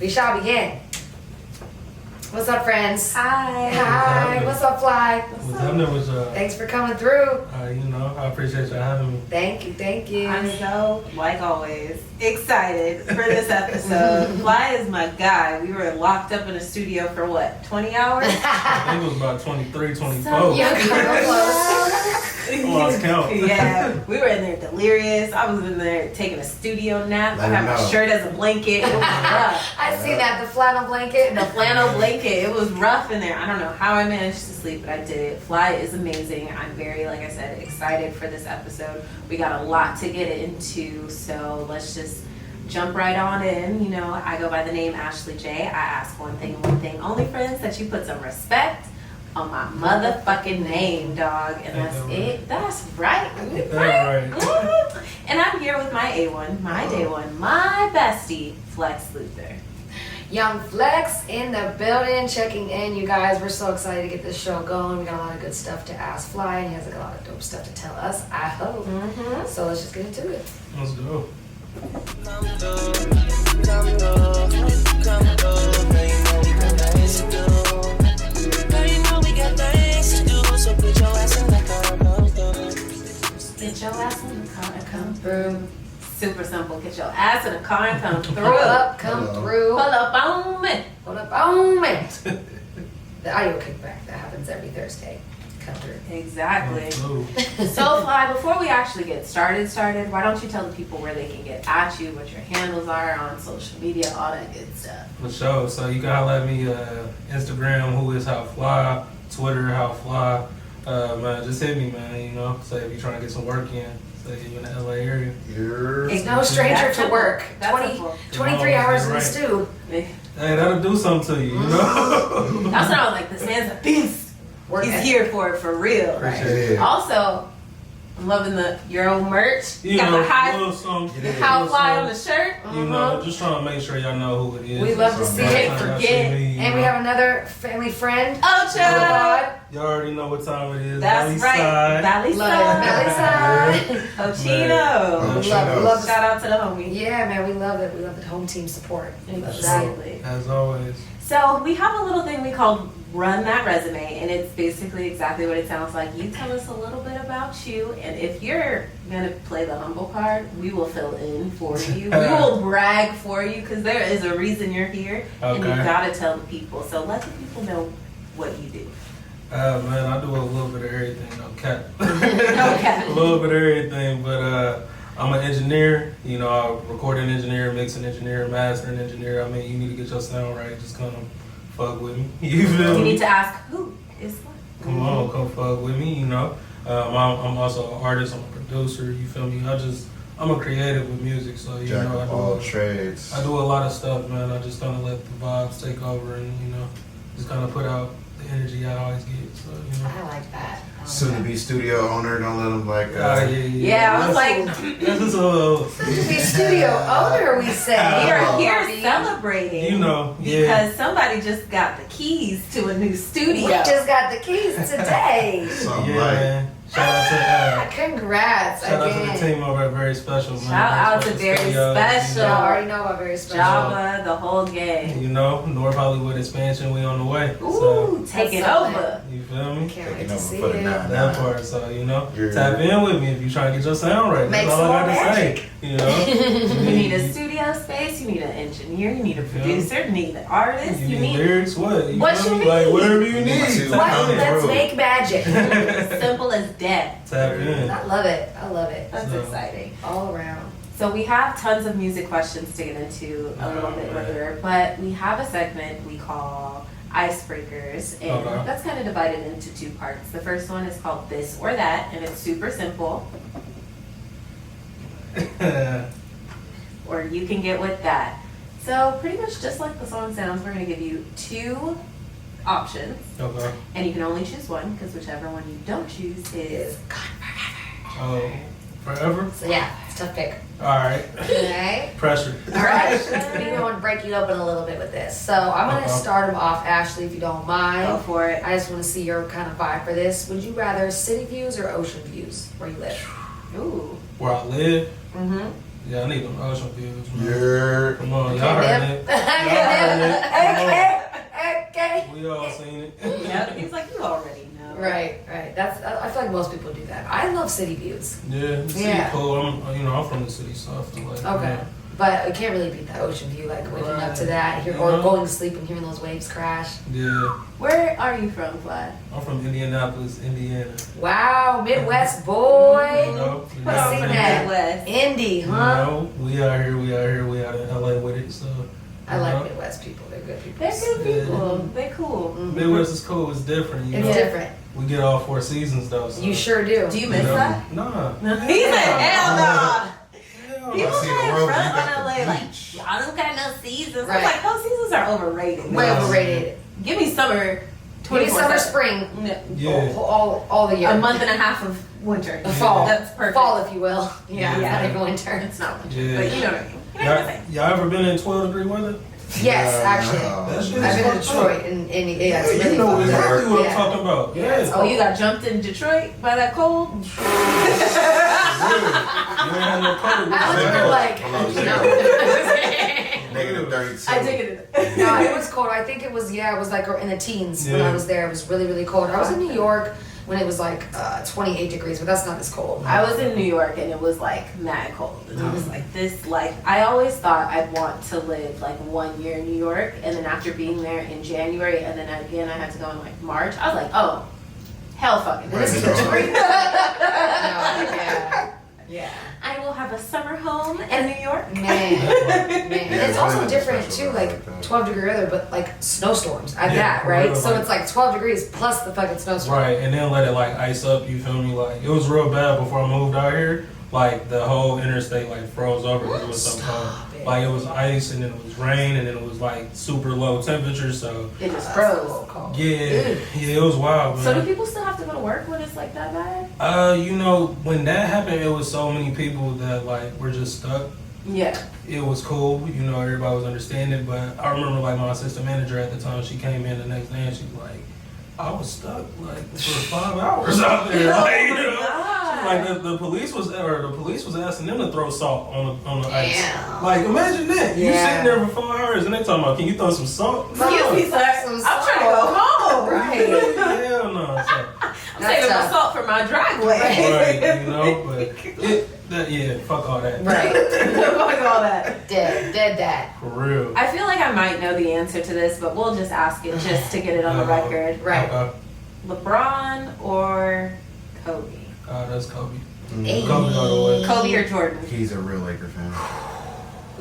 We shall begin. What's up, friends? Hi. Hi. What's up, Fly? What's up? Thanks for coming through. I appreciate you having me. Thank you. I'm so, like always, excited for this episode. Fly is my guy. We were locked up in a studio for what, 20 hours? I think it was about 23, 24. So, I lost count. Yeah, we were in there delirious. I was in there taking a studio nap. I had my shirt as a blanket. It was rough. I see that, the flannel blanket. The flannel blanket. It was rough in there. I don't know how I managed to sleep, but I did it. Fly is amazing. I'm very, like I said, excited for this episode. We got a lot to get into, so let's just jump right on in. You know, I go by the name Ashley J. I ask one thing only, friends, that you put some respect on my motherfucking name, dog. And that's it. That's right. Right. And I'm here with my A1, my day one, my bestie, Flex Luther. Young Flex in the building, checking in, you guys. We're so excited to get this show going. We got a lot of good stuff to ask Fly, and he has like a lot of dope stuff to tell us, I hope. So let's just get into it. Let's go. Get your ass in the car and come through. Super simple. Get your ass in the car and come through. Pull up, come through. Pull up on me. Pull up on me. The audio kickback that happens every Thursday. Come through. Exactly. So, Fly, before we actually get started, why don't you tell the people where they can get at you, what your handles are on social media, all that good stuff. For sure. So you can holler at me, Instagram, who is HowFly, Twitter, HowFly. Man, just hit me, man, you know. So if you're trying to get some work in, say you're in the LA area. It's no stranger to work. 23 hours in the stew. Hey, that'll do something to you, you know? That's what I was like, this man's a beast. He's here for it for real. Right. Also, I'm loving your own merch. You got know, the high HowFly on the shirt. You know, just trying to make sure y'all know who it is. We love to see it. Forget. And we have another family friend. Ocho. You already know what time it is. That's right. Valley Side. Ochino. Love Shout out to the homie. Yeah, man, we love it. We love the home team support. Exactly. As always. So we have a little thing we call Run That Resume, and it's basically exactly what it sounds like. You tell us a little bit about you, and if you're gonna play the humble card, we will fill in for you. We will brag for you, because there is a reason you're here, and you gotta tell the people. So let the people know what you do. Man, I do a little bit of everything. No cap. Okay. A little bit of everything, but I'm an engineer. You know, I'm recording engineer, mixing engineer, mastering engineer. I mean, you need to get your sound right. Just come fuck with me. You feel me? You need to ask who is what. Come on, come fuck with me. You know, I'm also an artist. I'm a producer. You feel me? I'm a creative with music, so you know, I do all trades. I do a lot of stuff, man. I just kind of let the vibes take over, and you know, just kind of put out the energy I always get. So you know. I like that. Soon to be studio owner, don't let him like. Yeah, I was like, soon to be studio owner, we say. We are here celebrating. You know, because somebody just got the keys to a new studio. We just got the keys today. Man. Shout out to congrats shout again. out to the team over at Very Special, man. Shout out to Very Special. I already know about Very Special. Java, the whole gang. You know, North Hollywood expansion, we on the way. Ooh, taking over. You feel me? Can't wait to see it. That part, so you know, tap in with me if you trying to get your sound right. Make That's all I got to say. You know, you need a studio space. You need an engineer. You need a producer. You need an artist. You need lyrics. What? What you need? Like whatever you need. Let's make magic. Simple as that. Tap in. I love it. That's exciting. All around. So we have tons of music questions to get into a little bit later, but we have a segment we call Icebreakers, and that's kind of divided into two parts. The first one is called This or That, and it's super simple. Or you can get with that. So pretty much just like the song sounds, we're going to give you two options. Okay. And you can only choose one, because whichever one you don't choose is gone forever. Oh, forever? So yeah, it's a tough pick. Alright. Okay. Pressure. Alright. We're going to break you open a little bit with this. So I'm going to start them off, Ashley, if you don't mind. Go for it. I just want to see your kind of vibe for this. Would you rather city views or ocean views where you live? Ooh. Where I live? Mm-hmm. Yeah, I need them Ocho views, man. Yeah. Come on, y'all heard it. Okay. We all seen it. Yeah, he's like, you already know. Right. That's. I feel like most people do that. I love city views. Yeah, the city cool. I'm from the city, so I feel like. Okay. But I can't really beat that ocean view, like waking up to that, or going to sleep and hearing those waves crash. Yeah. Where are you from, Fly? I'm from Indianapolis, Indiana. Wow, Midwest boy. You know, I seen that. Midwest. Indy, huh? You know, we out here, we out in LA with it, so. I like Midwest people. They're good people. They're good people. They're cool. Midwest is cool. It's different. You know? It's different. We get all 4 seasons though. So. You sure do. Do you miss that? Nah. He said, hell no. People See the say world, front you got on the LA like, beach. y'all don't got no seasons. Right. I'm like, those seasons are overrated. Way overrated. Give me summer. Give me summer, 24/7. spring, Yeah. all the year. A month and a half of winter. Fall. That's perfect. Fall, if you will. Yeah, Yeah. not even winter. It's not winter, Yeah. but you know what I mean. You know what I'm saying? Y'all ever been in 12-degree weather? Yes, actually. That shit I've is been to fucked up. Detroit, and yeah, it's You really know fucked up. exactly what Yeah. I'm talking about. Yeah. Oh, you got jumped in Detroit by that cold? You ain't had no coat. I was there like, Negative 32. I dig it. no, it was cold. I think it was like in the teens when Yeah. I was there. It was really, really cold. I was in New York when it was like 28 degrees, but that's not as cold. I was in New York and it was like mad cold. And I was like, this, like, I always thought I'd want to live like 1 year in New York. And then after being there in January and then again I had to go in like March, I was like, oh, hell fucking. Right. This is Detroit. Yeah. I will have a summer home in New York. Man. Yeah, It's also really different special too, about like that. 12-degree weather, but like snowstorms at Yeah, that, for right? real, So like- it's like 12 degrees plus the fucking snowstorm. Right, and then let it like ice up, you feel me? Like, it was real bad before I moved out here. Like, the whole interstate like froze over because it was so cold. Stop it. Like, it was ice, and then it was rain, and then it was like super low temperature, so. It just That's a froze. little cold. Yeah, it was wild, man. So do people still have to go to work when it's like that bad? You know, when that happened, it was so many people that like were just stuck. Yeah. It was cool, you know, everybody was understanding, but I remember like my assistant manager at the time, she came in the next day and she was like, I was stuck like for 5 hours out there. Like, you know? Like the police was asking them to throw salt on the ice. Damn. Like, imagine that. You Yeah. sitting there for 4 hours and they talking about, can you throw some salt? Excuse me, sir. I'm trying to go home. Right. Hell no. So, I'm saving my salt for my driveway. right, you know, but fuck all that. Right. Fuck all that. Dead that. For real. I feel like I might know the answer to this, but we'll just ask it just to get it on the record. Right. LeBron or Kobe? That's Kobe. Hey. Kobe all the way. Kobe or Jordan? He's a real Laker fan.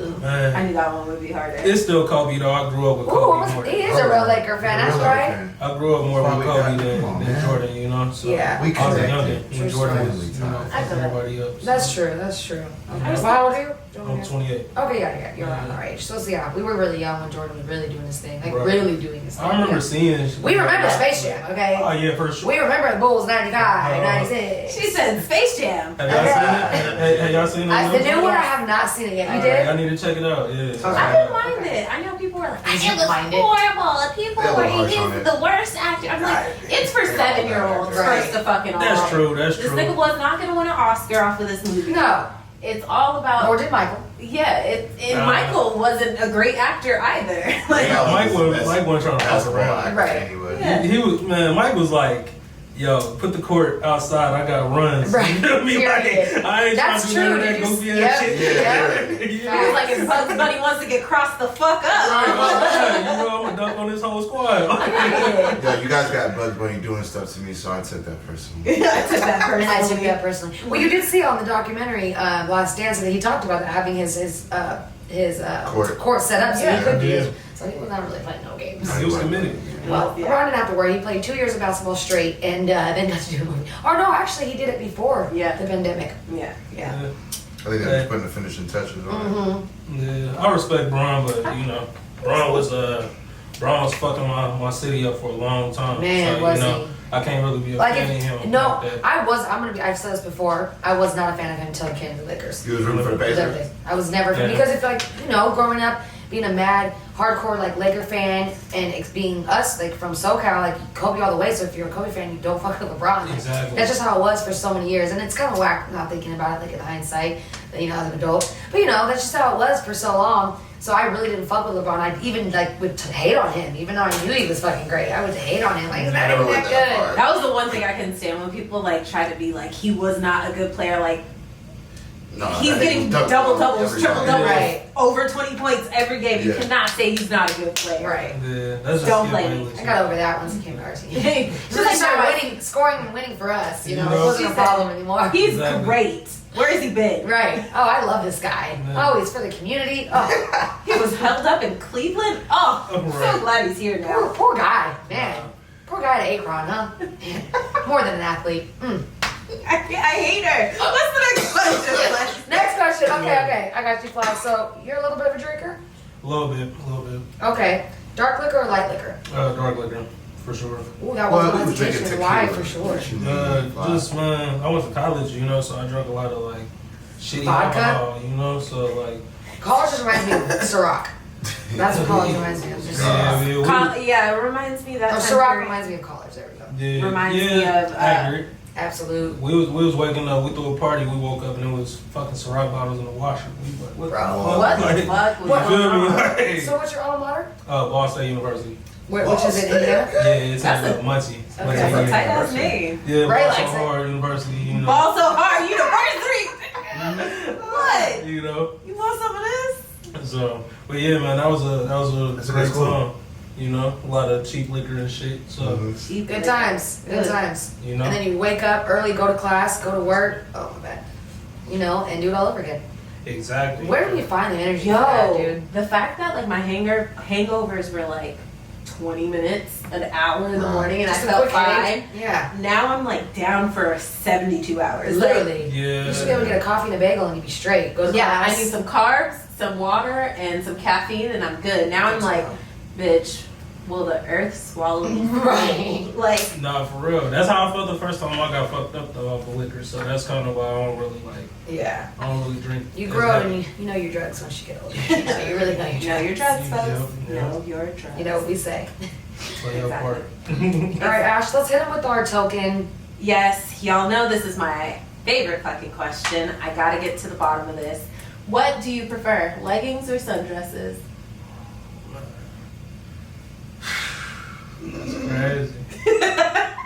I Man, knew that one would be harder. it's still Kobe though. I grew up with Ooh, Kobe more. he is a real Laker fan, that's Real Laker right. fan. I grew up more with That's why we Kobe got- than come on, man. Jordan, you know. So Yeah. I We was a connected. youngin when Jordan was, you know, I fucking feel that. everybody up. So. That's true. Okay. Mhm. How old are you? I'm 28. Okay, yeah, you're around our age. So yeah, we were really young when Jordan was really doing his thing, like Right. really doing his thing. I remember Yeah. seeing. We remember Space Jam, okay? Oh yeah, for sure. We remember the Bulls 95, 96. She said Space Jam. Have y'all seen it? Have y'all seen it? The new one, I have not seen it yet. You did? I need to check it out. Yeah. Okay. I didn't mind it. I know people are like, I it didn't was mind it. horrible. People They were, were harsh on he's it. the worst actor. I'm like, it's for 7-year-olds Right. first to fucking all. That's true. That's This true. nigga was not gonna win an Oscar off of this movie. No. It's all about. Nor did Michael. Yeah, and Michael wasn't a great actor either. Like, Yeah. Mike wasn't trying to That's fuck a real around. actor Right. anyway. Yeah. He was, man. Mike was like, yo, put the court outside. I got runs. Right. You feel me? Like, Period. I ain't That's trying to do none true. of that Did you goofy s- ass yep. shit. Yeah, he was like, if Bugs Bunny wants to get crossed the fuck up. You know, I'm gonna dunk on this whole squad. Yo, you guys got Bugs Bunny doing stuff to me, so I took that personally. I took that personally. I took that personally. Well, you did see on the documentary Last Dance that he talked about that, having his court set up so Yeah. he could be. Yeah. So he was not really playing no games. He was committed. Well, Yeah. LeBron didn't have to worry. He played 2 years of basketball straight and then got to do a movie. Or no, actually, he did it before Yeah. the pandemic. Yeah. Yeah. I think they're just putting the finishing touches on it. Mm-hmm. Yeah, I respect Bron, but you know, Bron was fucking my city up for a long time. Man, so, was you know, he? I can't really be a Like fan if, of him. no, like that. I've said this before, I was not a fan of him until he came to the Lakers. You was rooting for the Pacers? I was never, Yeah. because it's like, you know, growing up, being a mad hardcore like Laker fan, and it's being us like from SoCal, like Kobe all the way. So if you're a Kobe fan, you don't fuck with LeBron. Like, Exactly. That's just how it was for so many years, and it's kind of whack not thinking about it like in hindsight, you know, as an adult. But you know, that's just how it was for so long. So I really didn't fuck with LeBron. I even like would hate on him, even though I knew he was fucking great. I would hate on him. Like, he's not even that good. That was the one thing I couldn't stand when people like try to be like he was not a good player. Like he's getting double doubles, triple doubles, right? Over 20 points every game. You cannot say he's not a good player. Right. Yeah, that's just Don't play me. I got over that once he came to our team. He Really started winning, scoring and winning for us. You know, it wasn't a She problem said, anymore. He's Exactly. great. Where has he been? Right. Oh, I love this guy. Yeah. Oh, he's for the community. Oh, He was held up in Cleveland. Oh, I'm Right. so glad he's here now. poor guy, man. Poor guy at Akron, huh? Man, more than an athlete. I hate her. What's the next question? Next question. Okay. I got you, Fly. So you're a little bit of a drinker? A little bit. Okay. Dark liquor or light liquor? Dark liquor, for sure. Ooh, that Well, was we a was drinking hesitation. tequila. Why, for sure. Just man, I went to college, you know, so I drank a lot of like shitty Vodka? alcohol, you know, so like. College just reminds me of Ciroc. That's what college reminds me of. Just Ciroc. Yeah, it reminds me that. Oh, Ciroc reminds me of college. There we go. Yeah, Reminds me of, accurate. Absolute. We was waking up. We threw a party. We woke up and it was fucking Ciroc bottles in the washer. We like, what Bro, the fuck? What the Like, fuck was What? You feel me? going on? Like, So what's your alma mater? Ball State University. Which is in Indiana? Yeah, it's That's in a- Muncie. Okay. Muncie That's a tight ass University. name. Yeah, Ray Ball so likes it. hard University. You know. Ball so hard, university. What? You know. You want some of this? So, but yeah, man, that was a That's a great good school. time. You know, a lot of cheap liquor and shit. So, Good times. Good times. you know. And then you wake up early, go to class, go to work. Oh, my bad. You know, and do it all over again. Exactly. Where do you find the energy for that, Yo, dude? the fact that like my hangovers were like 20 minutes, an hour in the morning, and I Just a felt quick fine. headache? Yeah. Now I'm like down for 72 hours. Literally. Yeah. You should be able to get a coffee and a bagel and you'd be straight. Go to Yeah, I class. need some carbs, some water, and some caffeine, and I'm good. Now I'm like, bitch, will the earth swallow me? Right. Like, Nah, for real. That's how I felt the first time I got fucked up though off of liquor. So that's kind of why I don't really like. Yeah. I don't really drink. You as grow up that. and you know your drugs once you get older. You know, you really know your drugs. know your drugs, Yep, folks. yep. Know your drugs. You know what we say. Play that part. All right, Ash, let's hit him with our token. Yes, y'all know this is my favorite fucking question. I gotta get to the bottom of this. What do you prefer, leggings or sundresses? That's crazy.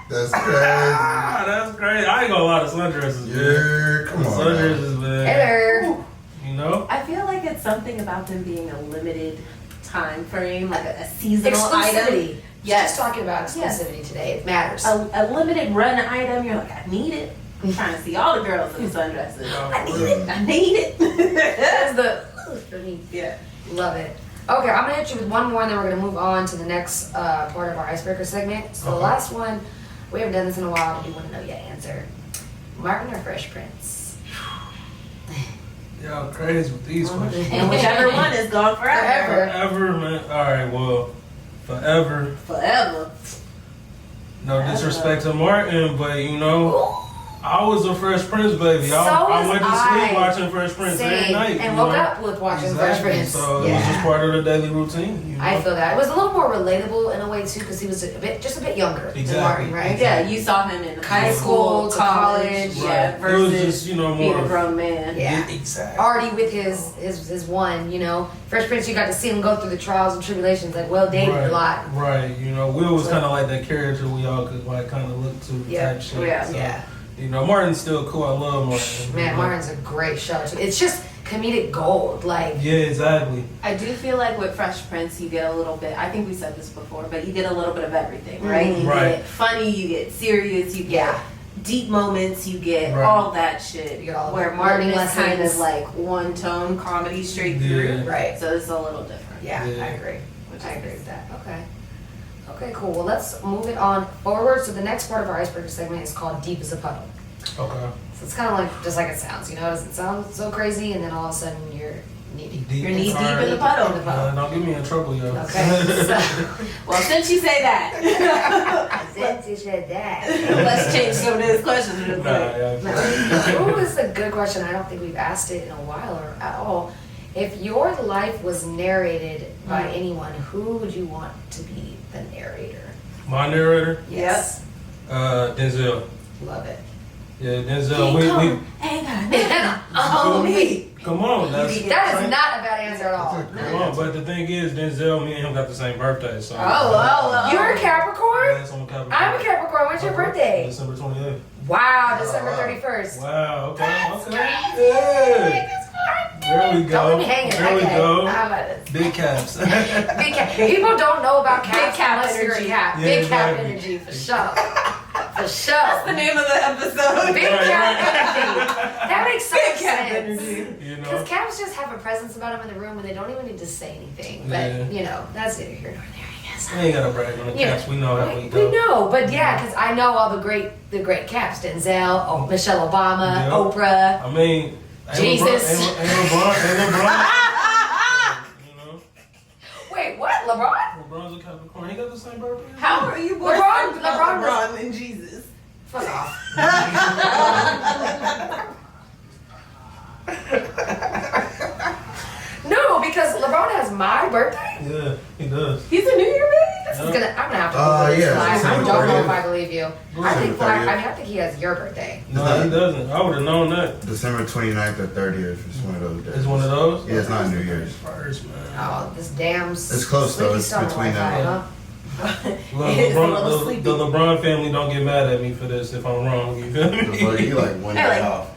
That's crazy. Ah, that's crazy. I ain't gonna lie to sundresses, man. Yeah, come on. man. Sundresses, man. Hey there. You know? I feel like it's something about them being a limited time frame, like a seasonal item. Exclusivity. Yes. Just talking about exclusivity today. It matters. A limited run item, you're like, I need it. I'm trying to see all the girls in sundresses. I need it. I need it. That's the for me. Yeah. Love it. Okay, I'm gonna hit you with one more, and then we're gonna move on to the next part of our icebreaker segment. So the Okay. last one, we haven't done this in a while, but we want to know your answer. Martin or Fresh Prince? Y'all crazy with these questions. And whichever one is gone forever. Forever, man. Alright, well, forever. Forever. No disrespect to Martin, but you know, I was a Fresh Prince baby. So I was went to I. sleep watching Fresh Prince every Same. night. And you woke know? up with watching Fresh Exactly. Prince. So it was just part of the daily routine. You know? I feel that. It was a little more relatable in a way too, because he was just a bit younger than Exactly. Martin, right? Yeah, you saw him in High school to college. Yeah, Right. versus It was just, you know, being more a grown man. Yeah. Exactly. Already with his one, you know. Fresh Prince, you got to see him go through the trials and tribulations, like well dated right. a lot. Right. You know, Will was So- kind of like that character we all could like kind of look to Yeah. type shit. Yeah. So, Yeah. You know, Martin's still cool. I love Martin. Man, you know? Martin's a great show too. It's just comedic gold. Like Yeah, exactly. I do feel like with Fresh Prince, you get a little bit, I think we said this before, but you get a little bit of everything, right? Mhm. You Right. get funny, you get serious, you get Yeah. deep moments, you get Right. all that shit. You get all where the Martin learning is kind lessons. of like one tone comedy straight Yeah. through. right. So it's a little different. Yeah, Yeah. I agree. Which I is agree nice. with that. Okay. Okay, cool. Well, let's move it on forward. So the next part of our icebreaker segment is called Deep as a Puddle. Okay. So it's kind of like just like it sounds. You know, it doesn't sound so crazy, and then all of a sudden you're knee deep. Deep. You're knee deep Alright. in the puddle. In the puddle. Don't get me in trouble, yo. Okay. So, Well, since you say that, since you said that. let's change some of these questions real Nah, quick. yeah. Ooh, this is a good question. I don't think we've asked it in a while or at all. If your life was narrated by anyone, who would you want to be the narrator? My narrator? Yes. Denzel. Love it. Yeah, Denzel. We Oh, me. come on. That is not a bad answer at all. Come on, but the thing is, Denzel, me and him got the same birthday, so. You're a Capricorn? Yes, I'm a Capricorn. I'm a Capricorn. When's your birthday? December 28th. Wow, December 31st. Wow, okay. That's okay. crazy. Yeah. There we go. Don't leave me hanging. There we Okay. go. How about this? Big caps. Big cap. People don't know about caps cap unless you're a energy. cap. Yeah, Big cap exactly. energy for sure. For That's sure. the name of the episode. Big cap energy. That makes so much Big cap sense. energy. You Because know? caps just have a presence about them in the room and they don't even need to say anything. But, Yeah. you know, that's neither here nor there, I guess. We ain't gotta brag on the Yeah. caps. We know how we We go. know, but yeah, because I know all the great caps. Denzel, Michelle Obama, Yeah. Oprah. I mean, Jesus. Ain't LeBron. You know? Wait, what? LeBron? LeBron's a Capricorn. He got the same birthday. How are you boys LeBron- talking about LeBron was- LeBron and Jesus? Fuck off. No, because LeBron has my birthday. Yeah, he does. He's a New Year baby? This is gonna. I'm gonna have to. Google this, yeah, Fly. I December don't know 30th. if I believe you. I think Fly. I mean, I think he has your birthday. No, he doesn't. I would have known that. December 29th or 30th is one of those days. It's one of those? Yeah, it's not New Year's. First, man. Oh, this damn. It's close, though. sleepy It's stomach between Wi-Fi, them. huh? Look, It's a little sleepy. the LeBron family don't get mad at me for this if I'm wrong. You feel But me? you like one They're day like- off.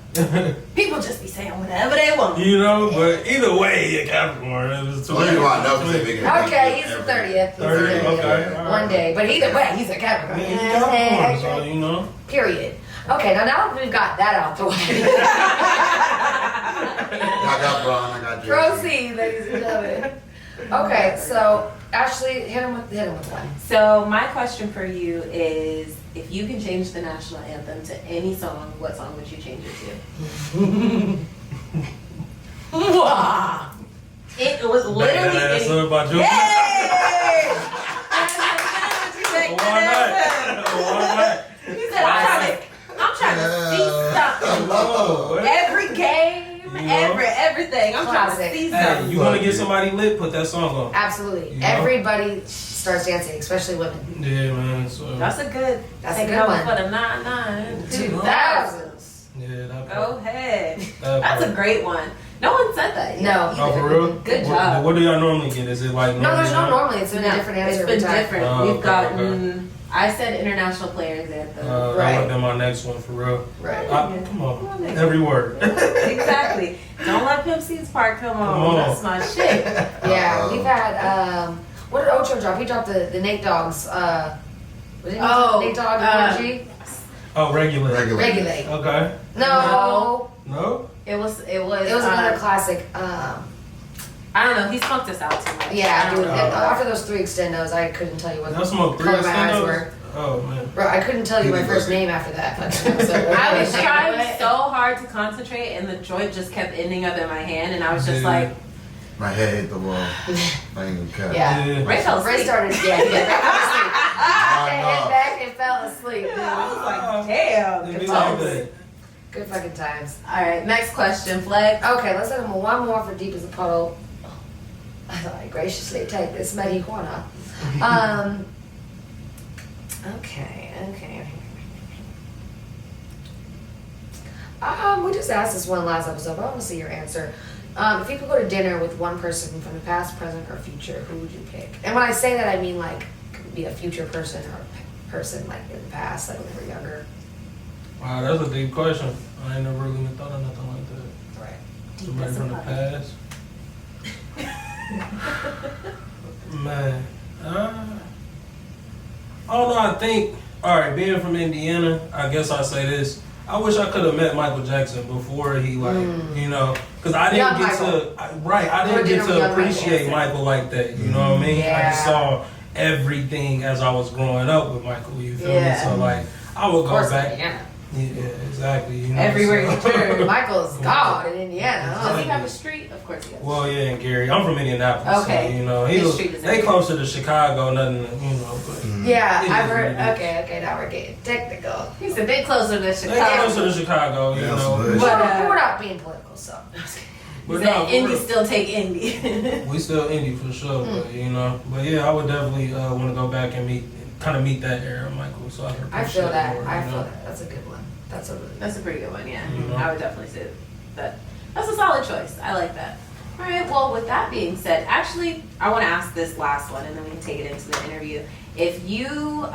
People just be saying whatever they want. You know, but either way, a Capricorn. It was Well, you want to know because they make it. Okay, he's the 30th. He's the 30th, 30th. okay. all One right. day, but either way, he's a I Capricorn. mean, he's a Capricorn, so you know. Period. Okay, now that we've got that out the way, I got Braun, I got Jay. proceed, ladies and gentlemen. Okay, so Ashley, hit him with one. So my question for you is, if you can change the national anthem to any song, what song would you change it to? It was literally That's any. about you. Yay! Why not? Why not? He said, I'm trying to see something. Oh, Every game, You know? everything. I'm trying to Classic. see Hey, something. you want to get somebody lit? Put that song on. Absolutely. You know? Everybody starts dancing, especially women. Yeah, man. So That's a good. That's a take good over one. for the 99 2000s. yeah, that Go part. ahead. That That's a part. great one. No one said that. Yet No. Oh, either. for real? Good What- job. What do y'all normally get? Is it like No, there's no normally? normally. It's been a different answer It's every been time. different. Oh, We've okay, gotten. I said international players anthem. That Right. would have been my next one for real. Right. Come on, every word. Exactly. Don't let Pimp C's Park come on. Come on. That's my shit. Yeah, we've had, what did Ocho drop? He dropped the Nate Dogg's, was it Nate Dogg Energy? Oh, regulate. Regulate. Okay. No. No. It was. It was another classic. I don't know. He smoked us out too much. Yeah, dude. Oh. After those 3 extendos, I couldn't tell you what Y'all smoke 3 color my eyes extendos? were. Oh man. Bro, I couldn't tell you my first name after that. I was trying so hard to concentrate, and the joint just kept ending up in my hand, and I was just Yeah. like, My head hit the wall. I ain't gonna cut. Yeah. Ray fell asleep. Ray started, yeah, he fell asleep. I Hit know. back and fell asleep. Dude. I was like, damn. They be good like times. that. Good fucking times. All right, next question, Flex. Okay, let's hit him with one more for Deep as a Puddle. I thought I'd graciously take this marijuana. Okay. We just asked this one last episode, but I want to see your answer. If you could go to dinner with one person from the past, present, or future, who would you pick? And when I say that, I mean like could be a future person or a person like in the past, like when they were younger. Wow, that's a deep question. I ain't never really even thought of nothing like that. Right. Somebody from the past. Man, I don't know. I think, all right, being from Indiana, I guess I say this. I wish I could have met Michael Jackson before he you know, because I didn't Young get Michael. to, I Or didn't get dinner with young to Michael. appreciate Michael like that. You know what I mean? I Yeah. just saw everything as I was growing up with Michael. You feel me? Yeah. So like, I would Of course, go back. Indiana. Yeah, exactly. You know, Everywhere so- you turn. Michael's God in Indiana. Does Huh? he have a street? Of course he does. Well, yeah, and Gary. I'm from Indianapolis. Okay. So, you know, His street is they in closer to Chicago, nothing, you know, but Yeah, It I've is heard. what it is. Okay, now we're getting technical. He's a bit closer to they Chicago. closer to Chicago, you Yeah, know. so But, We're not being political, so. But said for Indy real. still take Indy. We still indie for sure, but you know. But yeah, I would definitely want to go back and meet that era, Michael, so I can I appreciate feel that. more, I you feel know? that. That's a good one. That's a really That's a pretty good one, yeah. Mhm. I would definitely say that. That's a solid choice. I like that. All right, well, with that being said, actually, I want to ask this last one, and then we can take it into the interview. If you,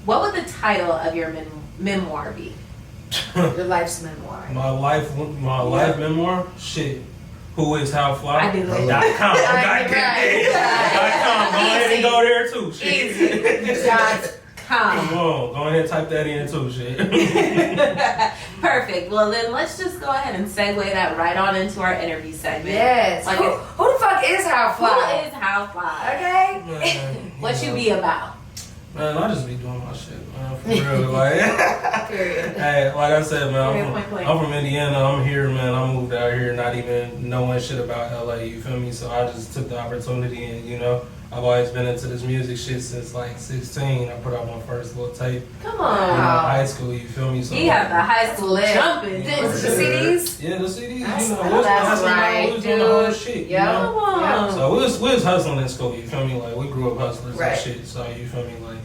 what would the title of your memoir be? your life's memoir. My life memoir, shit. Who is HowFly? I do like .com. Right. .com. Go ahead and go there too. Shit. Easy. Come .com. on, go ahead and type that in too. Shit. Perfect. Well, then let's just go ahead and segue that right on into our interview segment. Yes. Like who the fuck is HowFly? Who is HowFly? Okay. Man, What you know. be about? Man, I just be doing my shit, man. For real, like. Period. Hey, like I said, man, Period, point blank. I'm from Indiana. I'm here, man. I moved out here not even knowing shit about LA. You feel me? So I just took the opportunity, and you know, I've always been into this music shit since like 16. I put out my first little tape Come in on. high school. You feel me? So He had the high school Lit. jumping, Yeah. didn't Was he? it the CDs? Yeah, the CDs. That's- you know, oh, we was that's hustling, right, we was doing the whole dude. shit. Yeah. You know? Come on. So we was hustling in school. You feel me? Like we grew up hustlers Right. and shit. So you feel me? Like.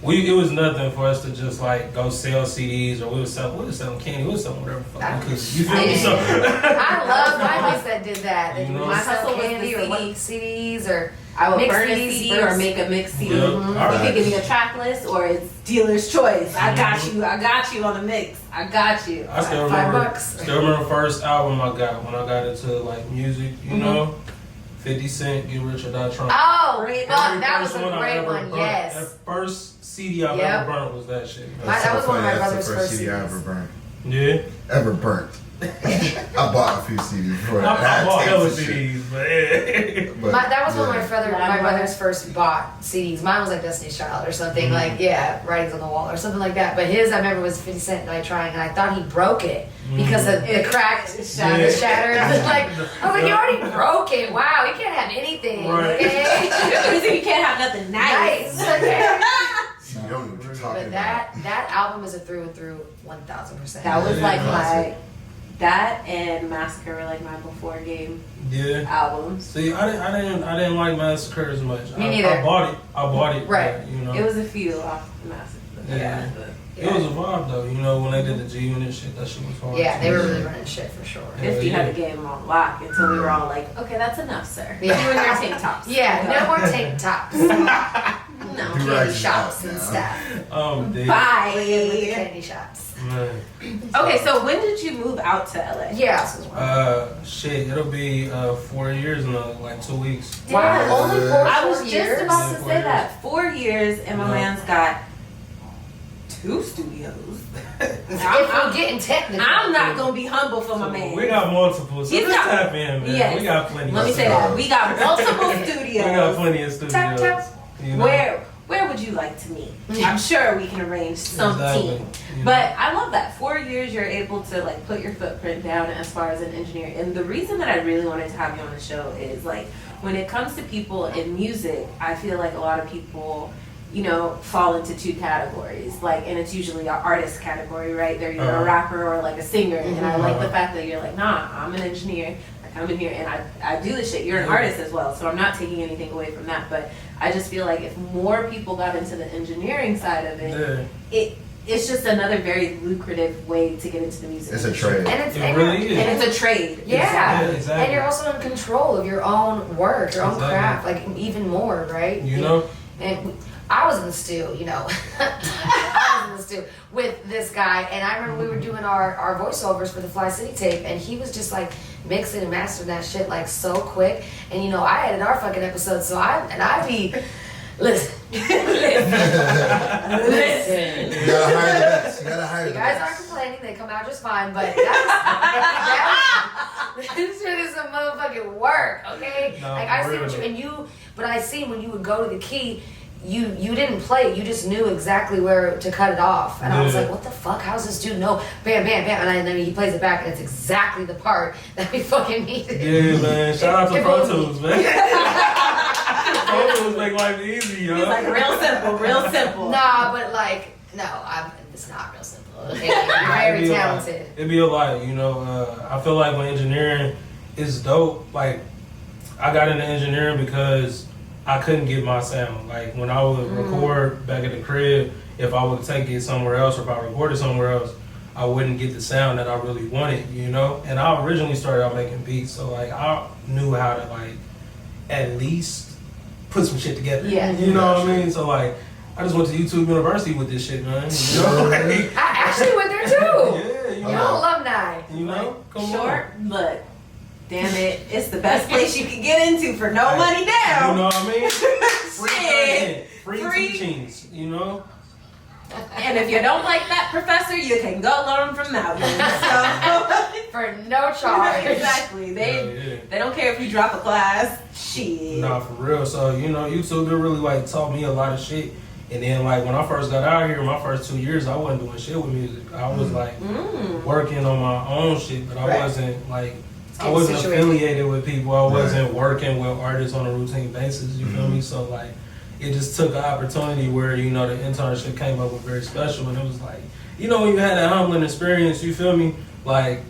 It was nothing for us to just like go sell CDs or we was selling candy, we was selling whatever the fuck we could. You feel me? So I love my place that did that. They You do know? my My hustle sell was candy the or what CD. CDs or I would mix burn a CDs CD or make a mix CD. Yeah, You alright. can give me a track list or it's dealer's choice. I got you on the mix. I got you. I still $5. remember the first album I got when I got into like music, you know. 50 Cent, Get Rich or Die Trying. Oh, Great. fuck, Every that was first a I great ever one. burnt. Yes. That first CD I've Yep. ever burnt was that shit. That so was one of my funny. That's brother's the first CD I CDs. ever burnt. Yeah. Ever burnt. I bought a few CDs before I that. bought hella tapes and shit. CDs, but yeah. But, That was when yeah. my brother's first bought CDs. Mine was like Destiny's Child or something, like, Writings on the Wall or something like that. But his, I remember, was 50 Cent Night Trying, and I thought he broke it because of the crack, the shattered. I was like, you already broke it. Wow, you can't have anything. Right. Okay? You can't have nothing nice. Nice. Okay. You don't know what you're talking But that album is a through and through 1000%. That was Yeah, like classic. that and Massacre were like my before game Yeah. albums. See, I didn't like Massacre as much. Me neither. I bought it. Right. but, you know. It was a few off Massacre. Yeah. But It was a vibe though, you know, when they did the G Unit shit, that shit was hard. Yeah, too. they were really running shit for sure. 50 had the game on lock until we were all like, okay, that's enough, sir. Yeah. You and your tank tops. Yeah, no more tank tops. No. Do Candy right shops now. and stuff. Dude. With the Bye. candy shops. Man. Okay, so when did you move out to LA? Yeah, this was one. Shit, it'll be 4 years in like 2 weeks. Wow, only 4 I was years? just about to Yeah, 4 say years. that. 4 years, and my Yeah. man's got 2 studios. If we're getting technical. I'm not gonna be humble for my So man. we got multiple, so He's just got- tap in, man. Yes. We got plenty. Let me of say studios. that. We got multiple We got studios. plenty of studios. Tap, tap. You know? Where would you like to meet? I'm sure we can arrange something. Exactly. You know? But I love that 4 years you're able to like put your footprint down as far as an engineer. And the reason that I really wanted to have you on the show is like when it comes to people in music, I feel like a lot of people, you know, fall into 2 categories. Like, and it's usually an artist category, right? They're either a rapper or like a singer. And I like the fact that you're like, nah, I'm an engineer. I come in here and I do this shit. You're an artist as well, so I'm not taking anything away from that. But I just feel like if more people got into the engineering side of it, Yeah. it's just another very lucrative way to get into the music It's a industry. trade. And it's It really is. And it's a trade. Yeah. Exactly. And you're also in control of your own work, your own Exactly. craft, like even more, right? You know? And I was in the stew, you know. I was in the stew with this guy, and I remember we were doing our voiceovers for the FlyCityTape, and he was just like mixing and mastering that shit like so quick. And you know, I edited our fucking episodes, so I be listen. Listen. You gotta hire the best. You gotta hire You the guys aren't best. complaining, they come out just fine, but this shit is some motherfucking work, okay? No, like I see what really. but I see when you would go to the key, you didn't play it, you just knew exactly where to cut it off. And I was Yeah. like, what the fuck? How's this dude know? Bam, bam, bam. And then he plays it back and it's exactly the part that we fucking needed. Yeah, man. Shout out to If Pro only. Tools, man. Pro Tools make life easy, yo. It's like real simple, real simple. Nah, but like, no, it's not real simple. You're very talented. It'd be a lot, you know. I feel like when engineering is dope, like I got into engineering because I couldn't get my sound. Like when I would record back at the crib, if I would take it somewhere else or if I recorded somewhere else, I wouldn't get the sound that I really wanted, you know? And I originally started out making beats, so like I knew how to like at least put some shit together. Yeah. You know what I mean? So like I just went to YouTube University with this shit, man. You know? Like, I actually went there too. yeah, you You're know. alumni. You know? Come Short, on. look, damn it, it's the best place you can get into for no money down. You know what I mean? Shit. Free teachings, you know? And if you don't like that professor, you can go learn from that one. So For no charge. exactly. They don't care if you drop a class. Shit. Nah, for real. So, you know, YouTube, they really like taught me a lot of shit. And then like when I first got out here, my first 2 years, I wasn't doing shit with music. I was like working on my own shit, but I wasn't like, I wasn't affiliated with people. I wasn't working with artists on a routine basis, you feel me? So like, it just took an opportunity where, you know, the internship came up with very special, and it was like, you know, when you had that humbling experience, you feel me? Like,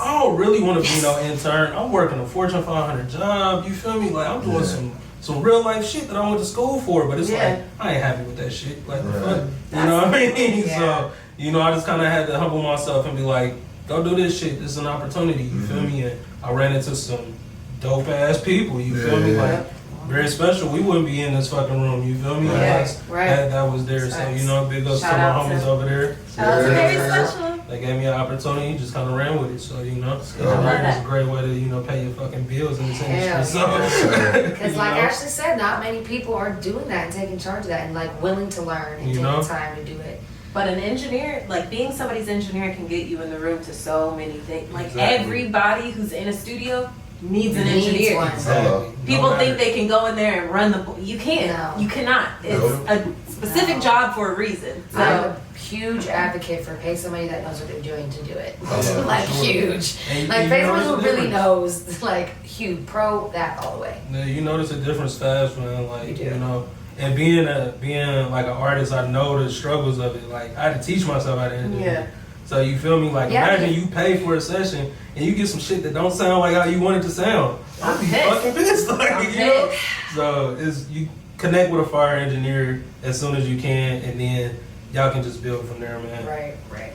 I don't really want to be no intern. I'm working a Fortune 500 job, you feel me? Like, I'm doing some real life shit that I went to school for, but it's like, I ain't happy with that shit. Like, the fuck? You know what I mean? So, you know, I just kind of had to humble myself and be like, go do this shit. This is an opportunity, you feel me? And I ran into some dope ass people, you feel me? Like, very special. We wouldn't be in this fucking room, you feel me? That was there. So, you know, big ups to my homies over there. Shout out to Very Special. They gave me an opportunity, just kind of ran with it. So, you know, it's a great way to, you know, pay your fucking bills in this industry. Because like Ashley said, not many people are doing that and taking charge of that and like willing to learn and taking time to do it. But an engineer, like being somebody's engineer can get you in the room to so many things. Like everybody who's in a studio needs an engineer. Exactly. People think they can go in there and run the. You can't. No. You cannot. It's a specific job for a reason. So. I'm a huge advocate for pay somebody that knows what they're doing to do it. Like huge. Like pay someone who really knows. Like huge pro that all the way. Yeah, you notice a difference fast, man. Like you know. And being like an artist, I know the struggles of it. Like I had to teach myself how to engineer. Yeah. So you feel me? Like imagine you pay for a session and you get some shit that don't sound like how you want it to sound. I'd be fucking pissed. Like, you know? So you connect with a fire engineer as soon as you can, and then y'all can just build from there, man. Right.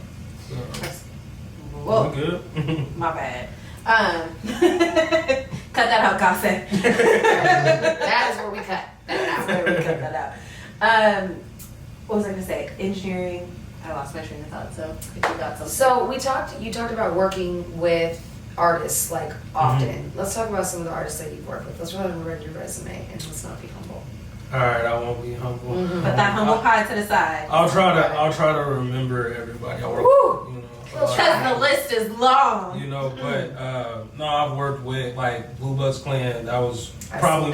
So, well, good. My bad. Cut that out, Gossip. That is where we cut. That's where we cut that out. What was I gonna say? Engineering. I lost my train of thought. So if you got something. So you talked about working with artists like often. Let's talk about some of the artists that you've worked with. Let's run and read your resume and let's not be humble. All right, I won't be humble. Put that humble pie to the side. I'll try to remember everybody I work with. You know. Because the list is long. You know, but no, I've worked with like BlueBucksClan. That was probably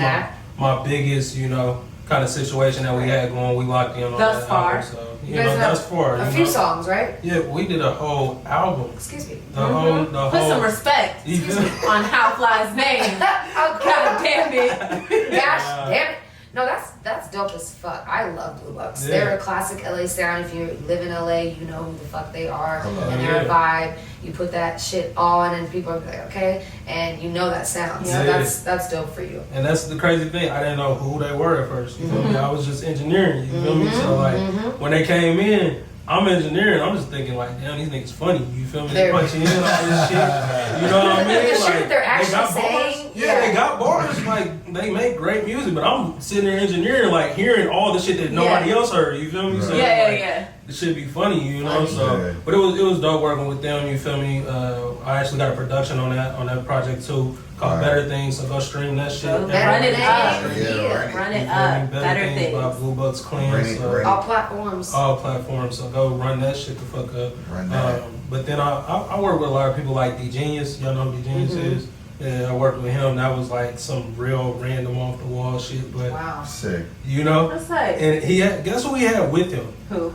my biggest, you know, kind of situation that we had going. We locked in on thus that far. album, so you know, thus far. A few songs, right? Yeah, we did a whole album. Excuse me. The whole. Put some respect on HowFly's name. Oh God damn it! Gosh damn it! No, that's dope as fuck. I love Blue Bucks. Yeah. They're a classic LA sound. If you live in LA, you know who the fuck they are. And they're a vibe. You put that shit on and people are like, okay, and you know that sound. So that's dope for you. And that's the crazy thing. I didn't know who they were at first. You feel me? I was just engineering. You feel me? So like when they came in, I'm engineering. I'm just thinking like, damn, these niggas funny. You feel me? They punching in all this shit. You know what I mean? The shit like, they're actually got saying. Bars. Yeah, they got bars. Like they make great music, but I'm sitting there engineering, like hearing all the shit that nobody else heard. You feel me? Right. So Yeah. It should be funny, you know. So, but it was dope working with them. You feel me? I actually got a production on that project too, called Better Things. So go stream that shit. Run it up. Run it up. Better Things by BlueBucksClan. So all platforms. All platforms. So go run that shit the fuck up. Run that. But then I work with a lot of people like D Genius. Y'all know who D Genius is. Yeah, I worked with him. That was like some real random off the wall shit. But sick. You know. What's that? And guess who he had with him? Who?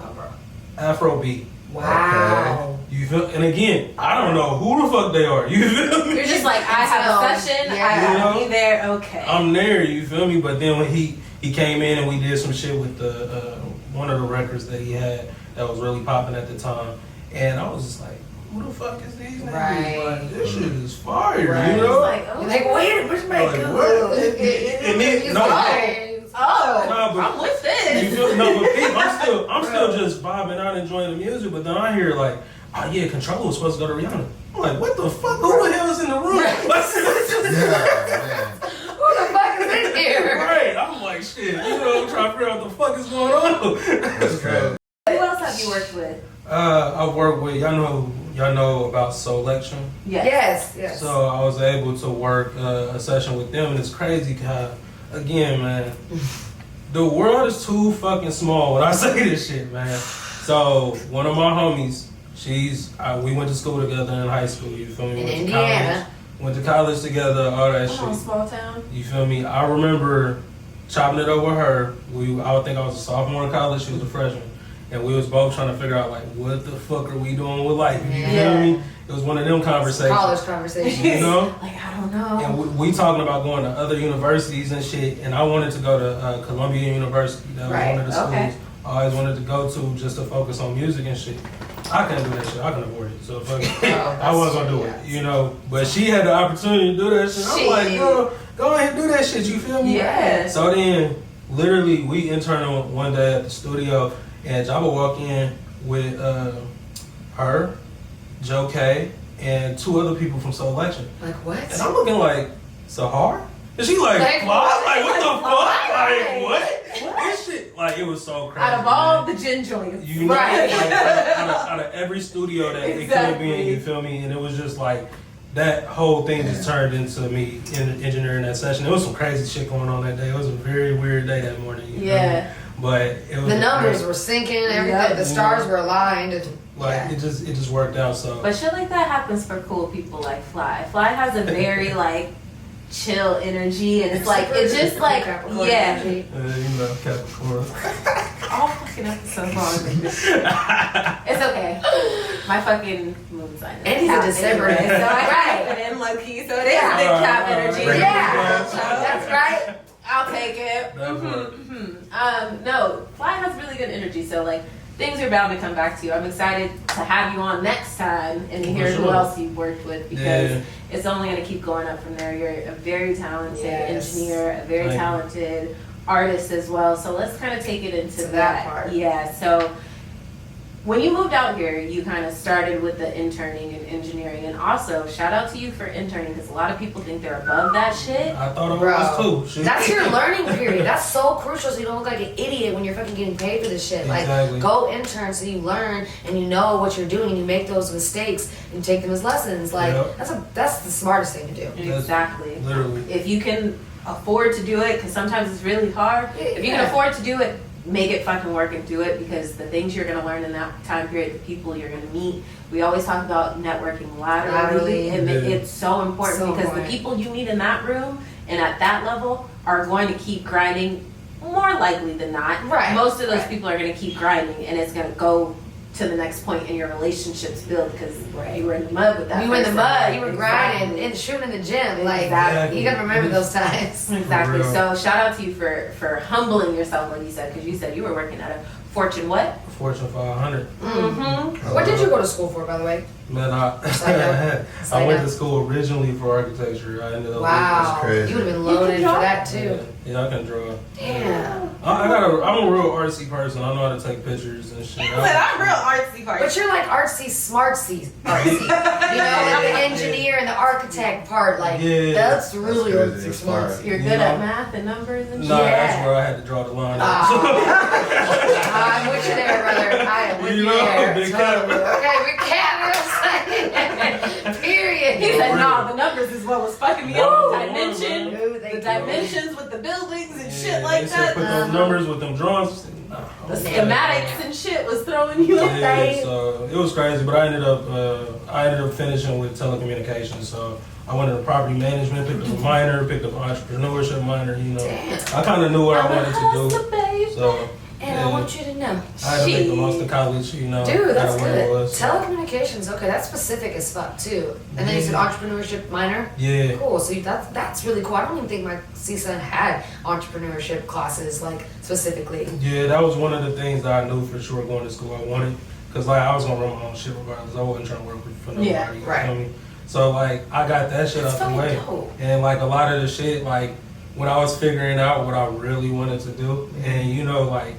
AfroB. Wow. Okay. You feel? And again, I don't know who the fuck they are. You feel me? You're just like, I have a session. I gotta be there. Okay. I'm there. You feel me? But then when he came in and we did some shit with the one of the records that he had that was really popping at the time. And I was just like, who the fuck is these niggas? Right. Like, this shit is fire, Right. you know? Like, oh, You're like, wait, which make Like, good? what? And then, no, I'm with this. you feel, no, but Pete, I'm still just vibing out, enjoying the music, but then I hear like, oh yeah, Controller was supposed to go to Rihanna. I'm like, what the fuck? Who the hell is in the room? Yeah, man. Who the fuck is in here? Right. I'm like, shit, you know, I'm trying to figure out what the fuck is going on. That's crazy. Who else have you worked with? I work with, y'all know about Soulection. Yes. So I was able to work a session with them, and it's crazy because, again, man, the world is too fucking small when I say this shit, man. So one of my homies, we went to school together in high school, you feel me? In Went Indiana. Went to college together, all that Oh, shit. small town. You feel me? I remember chopping it up with her. I would think I was a sophomore in college, she was a freshman. And we was both trying to figure out, like, what the fuck are we doing with life? You feel me? It was one of them conversations. College conversations. You know? Like, I don't know. And we talking about going to other universities and shit. And I wanted to go to Columbia University. That was one of the schools I always wanted to go to just to focus on music and shit. I couldn't do that shit. I couldn't afford it. So fuck it. I wasn't gonna do it, you know. But she had the opportunity to do that shit. I'm like, girl, go ahead and do that shit. You feel me? Yeah. So then, literally, we interned one day at the studio, and Jabba walked in with her, Joe K, and 2 other people from Soulection. Like what? And I'm looking like, Sahar? And she like, Like, what? Like, what the fuck? Right. Like, what? This shit, like, it was so crazy. Out of all man. the gin joints. You know, Right. like, out of every studio that it could have been, Exactly. you feel me? And it was just like, that whole thing just turned into me in engineering that session. There was some crazy shit going on that day. It was a very weird day that morning. You know? But it was The numbers were sinking, everything. Yep. The stars were aligned. like it just worked out. So But shit like that happens for cool people like Fly. Fly has a very like chill energy, and it's like it's just like Capricorn yeah. energy. you know, Capricorn. All fucking episodes long. It's okay. My fucking moon sign. And he's a December. Anyway, so I Right. put it in low key, so it is Yeah. big cap energy. Yeah, that's right. I'll take it. No, Fly has really good energy, so like things are bound to come back to you. I'm excited to have you on next time and to hear who else you've worked with, because it's only going to keep going up from there. You're a very talented engineer, a very talented artist as well. So let's kind of take it into that part. Yeah. So when you moved out here, you kind of started with the interning and engineering, and also shout out to you for interning, because a lot of people think they're above that shit. I thought it Bro, was too. Shit. that's your learning period. That's so crucial, so you don't look like an idiot when you're fucking getting paid for this shit. Exactly. Like, go intern so you learn and you know what you're doing and you make those mistakes and take them as lessons. Like, that's the smartest thing to do. Exactly. Literally. If you can afford to do it, because sometimes it's really hard. If you can afford to do it, make it fucking work and do it, because the things you're going to learn in that time period, the people you're going to meet, we always talk about networking laterally, and it's so important, because the people you meet in that room and at that level are going to keep grinding more likely than not. Right. Most of those people are going to keep grinding, and it's going to go to the next point in your relationships build, because you were in the mud with that You were in the person. mud, you were grinding and shooting in the gym. Like, Exactly. you gotta remember those times. Exactly. For real. So shout out to you for humbling yourself, like you said, because you said you were working at a Fortune what? Fortune 500. Mm-hmm. What did you go to school for, by the way? Man, I went to school originally for architecture. I ended up Wow, crazy. you would have been loaded for that too. Yeah, I can draw. Damn. I'm a real artsy person. I know how to take pictures and shit. I'm real artsy part. But you're like artsy, smartsy, artsy. You know, like the engineer and the architect part. Like, that's really artsy, smartsy. You're good at math and numbers and shit. No, that's where I had to draw the line. I'm with you there, brother. I am with you there. Big Totally. Okay, we can't. Period. He said, "No, the numbers is what was fucking me up. The dimension, Ooh, the dimensions with the buildings and shit Yeah, like they said that. put those numbers with them drawings. The schematics and shit was throwing you up Yeah, there. so it was crazy, but I ended up finishing with telecommunications. So I went into property management, picked up a minor, picked up an entrepreneurship minor. You know, I kind of knew what I wanted to do. So. And I want you to know. I had to make the most of college, you know. Dude, that's where it good. was, so. Telecommunications, okay, that's specific as fuck too. And then you said entrepreneurship minor? Yeah. Cool, so that's really cool. I don't even think my CSUN had entrepreneurship classes, like, specifically. Yeah, that was one of the things that I knew for sure going to school I wanted. Cause like I was gonna run my own shit regardless. I wasn't trying to work for nobody. Yeah, You right. feel me? So like I got that shit out the way, dope. and like a lot of the shit, like when I was figuring out what I really wanted to do, and you know, like,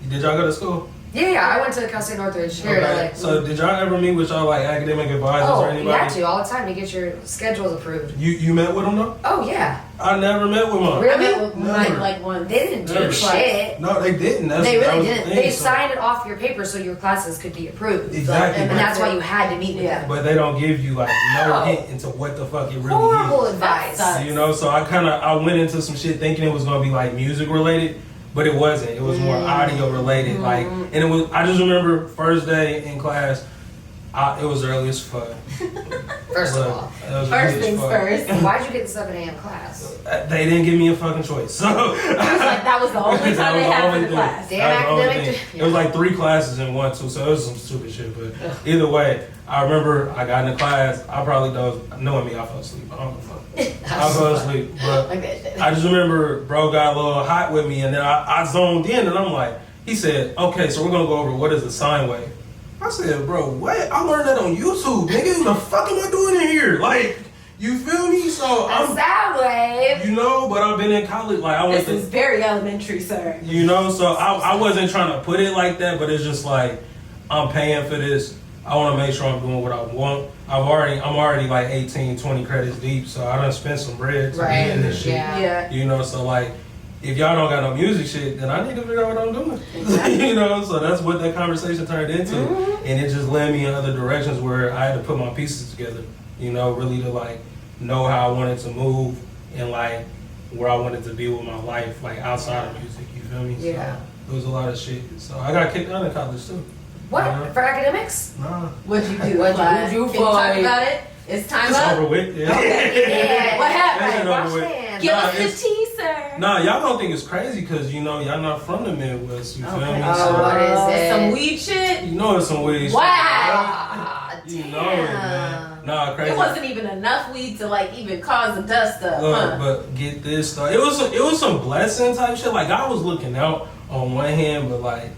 did y'all go to school? Yeah, I went to Cal State Northridge here. Okay. Like, So did y'all ever meet with y'all like academic advisors or you anybody? had to all the time to get your schedules approved. You met with them though? Oh yeah, I never met with mine. Really? I met with mine Never. like one. they didn't do Never. shit. No, they didn't. That's, They that really was the didn't. thing, They so- signed it off your paper so your classes could be approved. Exactly. And that's why you had to meet with Yeah. them. But they don't give you like no No. hint into what the fuck it really Horrible is. advice. That sucks. You know, so I went into some shit thinking it was gonna be like music related, but it wasn't. It was more audio related. Like, and it was. I just remember first day in class, it was early as fuck. First of But all, it was First early as things fuck. first. why'd you get the 7 a.m. class? They didn't give me a fucking choice. So It was like that was the only That time was they the had only for the thing. class. Damn That was the only academic. thing. It was like 3 classes in one too, so it was some stupid shit. But either way, I remember I got into class. I probably knowing me, I fell asleep. I don't know. I fell asleep, but Like that shit. I just remember bro got a little hot with me, and then I zoned in, and I'm like, he said, okay, so we're gonna go over what is a sine wave. I said, bro, what? I learned that on YouTube, nigga. What the fuck am I doing in here? Like, you feel me? So A I'm, sound wave. you know, but I've been in college, like I went This is very elementary, sir. you know, so I wasn't trying to put it like that, but it's just like, I'm paying for this. I want to make sure I'm doing what I want. I'm already like 18, 20 credits deep, so I done spent some bread to Right, be in this shit. yeah. Yeah. You know, so like, if y'all don't got no music shit, then I need to figure out what I'm doing. Exactly. You know, so that's what that conversation turned into. And it just led me in other directions where I had to put my pieces together, you know, really to like know how I wanted to move and like where I wanted to be with my life, like outside of music, you feel me? Yeah. So it was a lot of shit. So I got kicked out of college too. What? Yeah. For academics? Nah. What'd you do? What'd Fly? you do, Can you talk Fly? about it? It's time It's up. over with. Yeah. Yeah. What happened? It's Watch over with. man. Give Nah, us it's- the tea, sir. Nah, y'all don't think it's crazy because, you know, y'all not from the Midwest, you feel Okay. me? Oh, So, what is it? Some weed shit. you know it's some weird shit. Wow. Ah, You damn. know it, man. Nah, crazy. It wasn't even enough weed to like even cause the dust up, Look, huh? but get this though. It was some blessing type shit. Like I was looking out on one hand, but like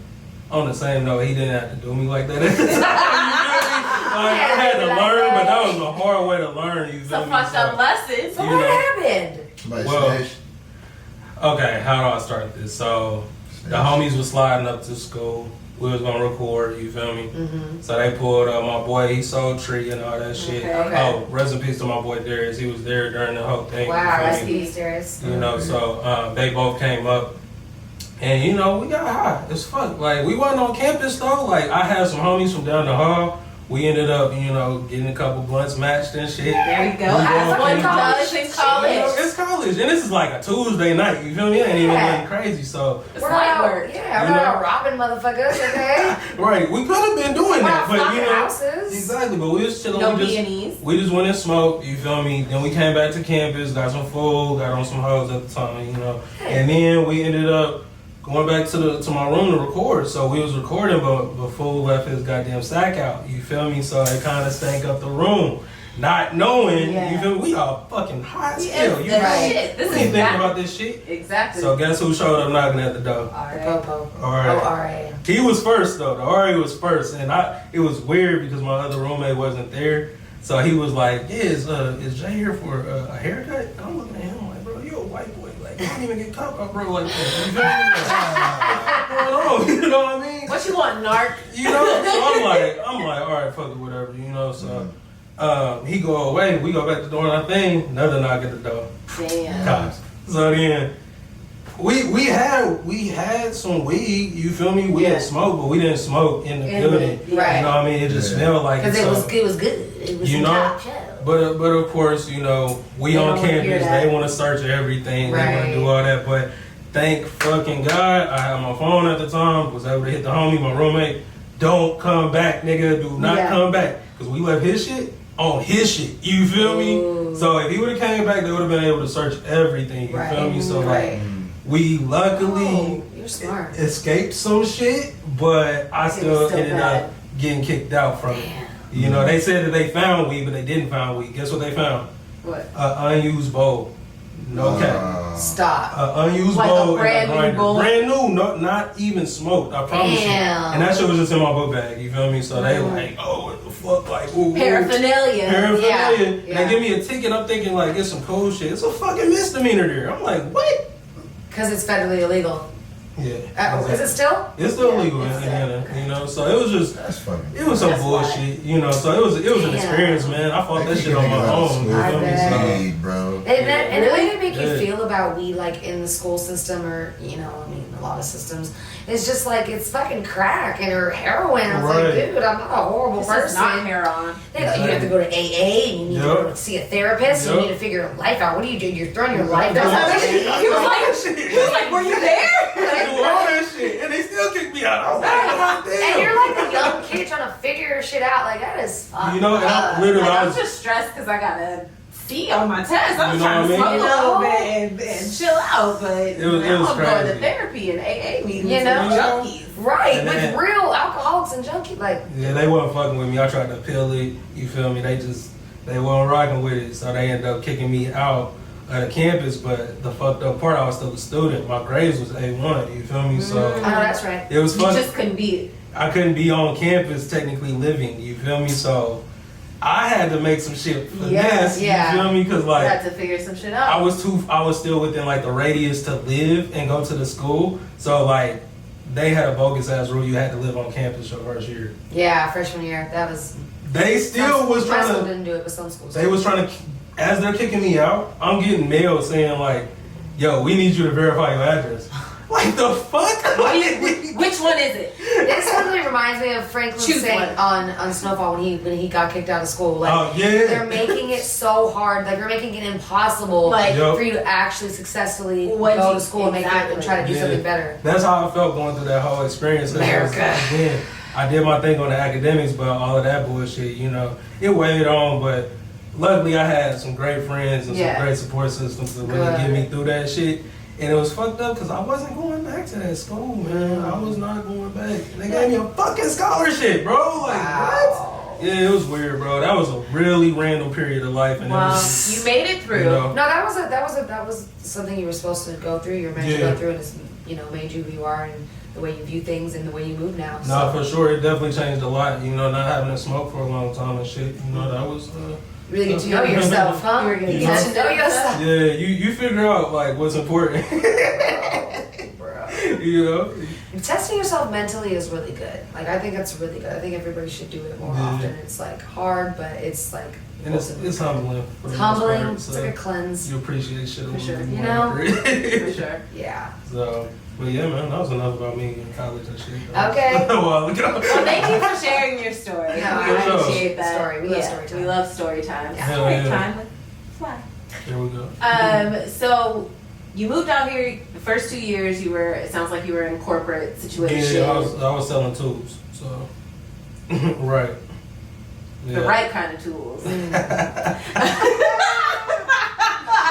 on the same note, he didn't have to do me like that at the time. You feel me? Like, I had to learn, but that was a hard way to learn. You feel Some me? fucked up lessons. So You what know. happened? Somebody Well, snitched. Okay, how do I start this? So the homies was sliding up to school. We was gonna record, you feel me? Mm-hmm. So they pulled up my boy, he sold tree and all that shit. Okay. Oh, rest in peace to my boy Darius. He was there during the whole thing. Wow, you feel rest me? in peace, Darius. You know, so they both came up. And you know, we got high as fuck. Like we wasn't on campus though. Like I had some homies from down the hall. We ended up, you know, getting a couple blunts matched and shit. There you go. We As going one to does in You know, college. it's college, and this is like a Tuesday night. You feel me? It ain't even Yeah. nothing crazy. So, It's We're light not, work. yeah, You we're know? not robbing motherfuckers, okay? right, we could have been doing We're that, not but you flocking know, houses. exactly. But we was chilling. No we B&Es. we just went and smoked. You feel me? Then we came back to campus, got some food, got on some hoes at the time. You know, and then we ended up going back to my room to record. So we was recording, but fool left his goddamn sack out. You feel me? So it kind of stank up the room, not knowing. Yeah. You feel me? We all fucking hot as Yeah, hell. You that's know? shit. This we is ain't thinking bad. about this shit. Exactly. So guess who showed up knocking at the door? The Popo. All right. Oh, R.A. He was first though. The RA was first, and it was weird because my other roommate wasn't there. So he was like, "Yeah, is Jay here for a haircut?" And I'm looking at him like, "Bro, you a white boy. Like, you don't even get cut up, bro. Like, that. You feel me? Like, what's going on? You know what I mean? What you want, narc? You know? So I'm like, all right, fuck it, whatever. You know? So he go away. We go back to doing our thing. Another knock at the door. Damn. Cops. So then we had some weed, you feel me? We Yeah. didn't smoke, but we didn't smoke in the building. right. You know what I mean? It just smelled like Because it. it So, was good. It was You some know, top shelf. but of course, you know, we They on don't wanna hear campus, that. they want to search everything, they want Right. to do all that, but thank fucking God, I had my phone at the time, was able to hit the homie, my roommate, don't come back, nigga, do not Yeah. come back, because we left his shit on his shit, you feel me? Ooh. So if he would have came back, they would have been able to search everything, you Right. feel me? So Right. like, we luckily Oh, you're smart. escaped some shit, but I still still ended bad. up getting kicked out from it. Damn. You know, they said that they found weed, but they didn't find weed. Guess what they found? What? Unused bowl. No cap. Stop. Unused Like a bowl and brand a new grinder. bowl? Brand new, not even smoked. I promise you. Damn. And that shit was just in my book bag. You feel me? So they like, oh, what the fuck, like, ooh, Paraphernalia. Yeah. And they give me a ticket. I'm thinking like, it's some cold shit. It's a fucking misdemeanor there. I'm like, what? Because it's federally illegal. Yeah. Is it still? It's still illegal in it's Indiana, you know. So it was just, That's funny. it was some That's bullshit, you know. So it was an Damn. experience, man. I fought that shit on my own. You I feel me? bet. So, Weed, bro. And the way they make you Yeah. feel about weed, like in the school system or, you know, I mean, a lot of systems, it's just like it's fucking crack and or heroin. I was like, Right. dude, I'm not a horrible This person. is not heroin. You have to go to AA and you need to go Yep. see a therapist and you Yep. need to figure your life out. What do? You're throwing your life That's out. how He was like, were you there? I do all that shit, and they still kick me out. I was like, God damn. And you're like a young kid trying to figure your shit out. Like, that is fucked You know, and I up. literally, Like, I I'm was, just stressed because I got a C on my test. I'm You know trying to what I smoke mean? a little bit and chill out, but It was now I'm going to crazy. therapy and AA meetings You know? with junkies. Right, And with then- real alcoholics and junkies. Like, yeah, they wasn't fucking with me. I tried to peel it. You feel me? They wasn't rocking with it, so they ended up kicking me out of the campus. But the fucked up part, I was still a student. My grades was A1. You feel me? So oh, that's right. it was You fun. just couldn't beat it. I couldn't be on campus technically living. You feel me? So I had to make some shit finesse. Yeah. You feel me? Because You like. had to figure some shit I out. was still within like the radius to live and go to the school. So like they had a bogus ass rule you had to live on campus your first year. Yeah, freshman year. That was. They still was My school trying to didn't do it, but some schools. they was trying to as they're kicking me out, I'm getting mail saying like, yo, we need you to verify your address. Like the fuck? Which one is it? This literally reminds me of Franklin Choose Saint one. on Snowfall when he got kicked out of school. Like, Oh yeah. they're making it so hard. Like, they're making it impossible Like, Yup. for you to actually successfully What go you- to school and make it and try to do Yeah. something better. That's how I felt going through that whole experience. 'Cause it was, America. again, I did my thing on the academics, but all of that bullshit, you know, it weighed on. But luckily, I had some great friends and Yeah. some great support systems to really Good. get me through that shit. And it was fucked up because I wasn't going back to that school, man. I was not going back. And they gave me a fucking scholarship, bro. Like, what? Yeah, it was weird, bro. That was a really random period of life. And it Well, was, you made it through. you know, No, that was something you were supposed to go through. You were meant to Yeah. go through, and it's, you know, made you who you are and the way you view things and the way you move now. nah, for sure. It definitely changed a lot. You know, not having to smoke for a long time and shit. You know, that was... really get to know yourself, huh? You were gonna You get get to know yourself. yeah, you figure out, like, what's important. You know? Testing yourself mentally is really good. Like, I think that's really good. I think everybody should do it more Yeah. often. It's like hard, but it's like And it's humbling. For It's the most humbling. part, It's so like a cleanse. you appreciate shit a For little sure. bit You more know? after it. For sure. Yeah. So, but yeah, man, that was enough about me in college and shit. Okay. A while ago. Well, thank you for sharing your story. No, we I appreciate that. Story. We love Yeah, story time. We love story time. Yeah. Story Hell yeah. time with Fly. There we go. So you moved out here. The first 2 years, you were. It sounds like you were in a corporate situation. Yeah, I was selling tools, so right. The right kind of tools.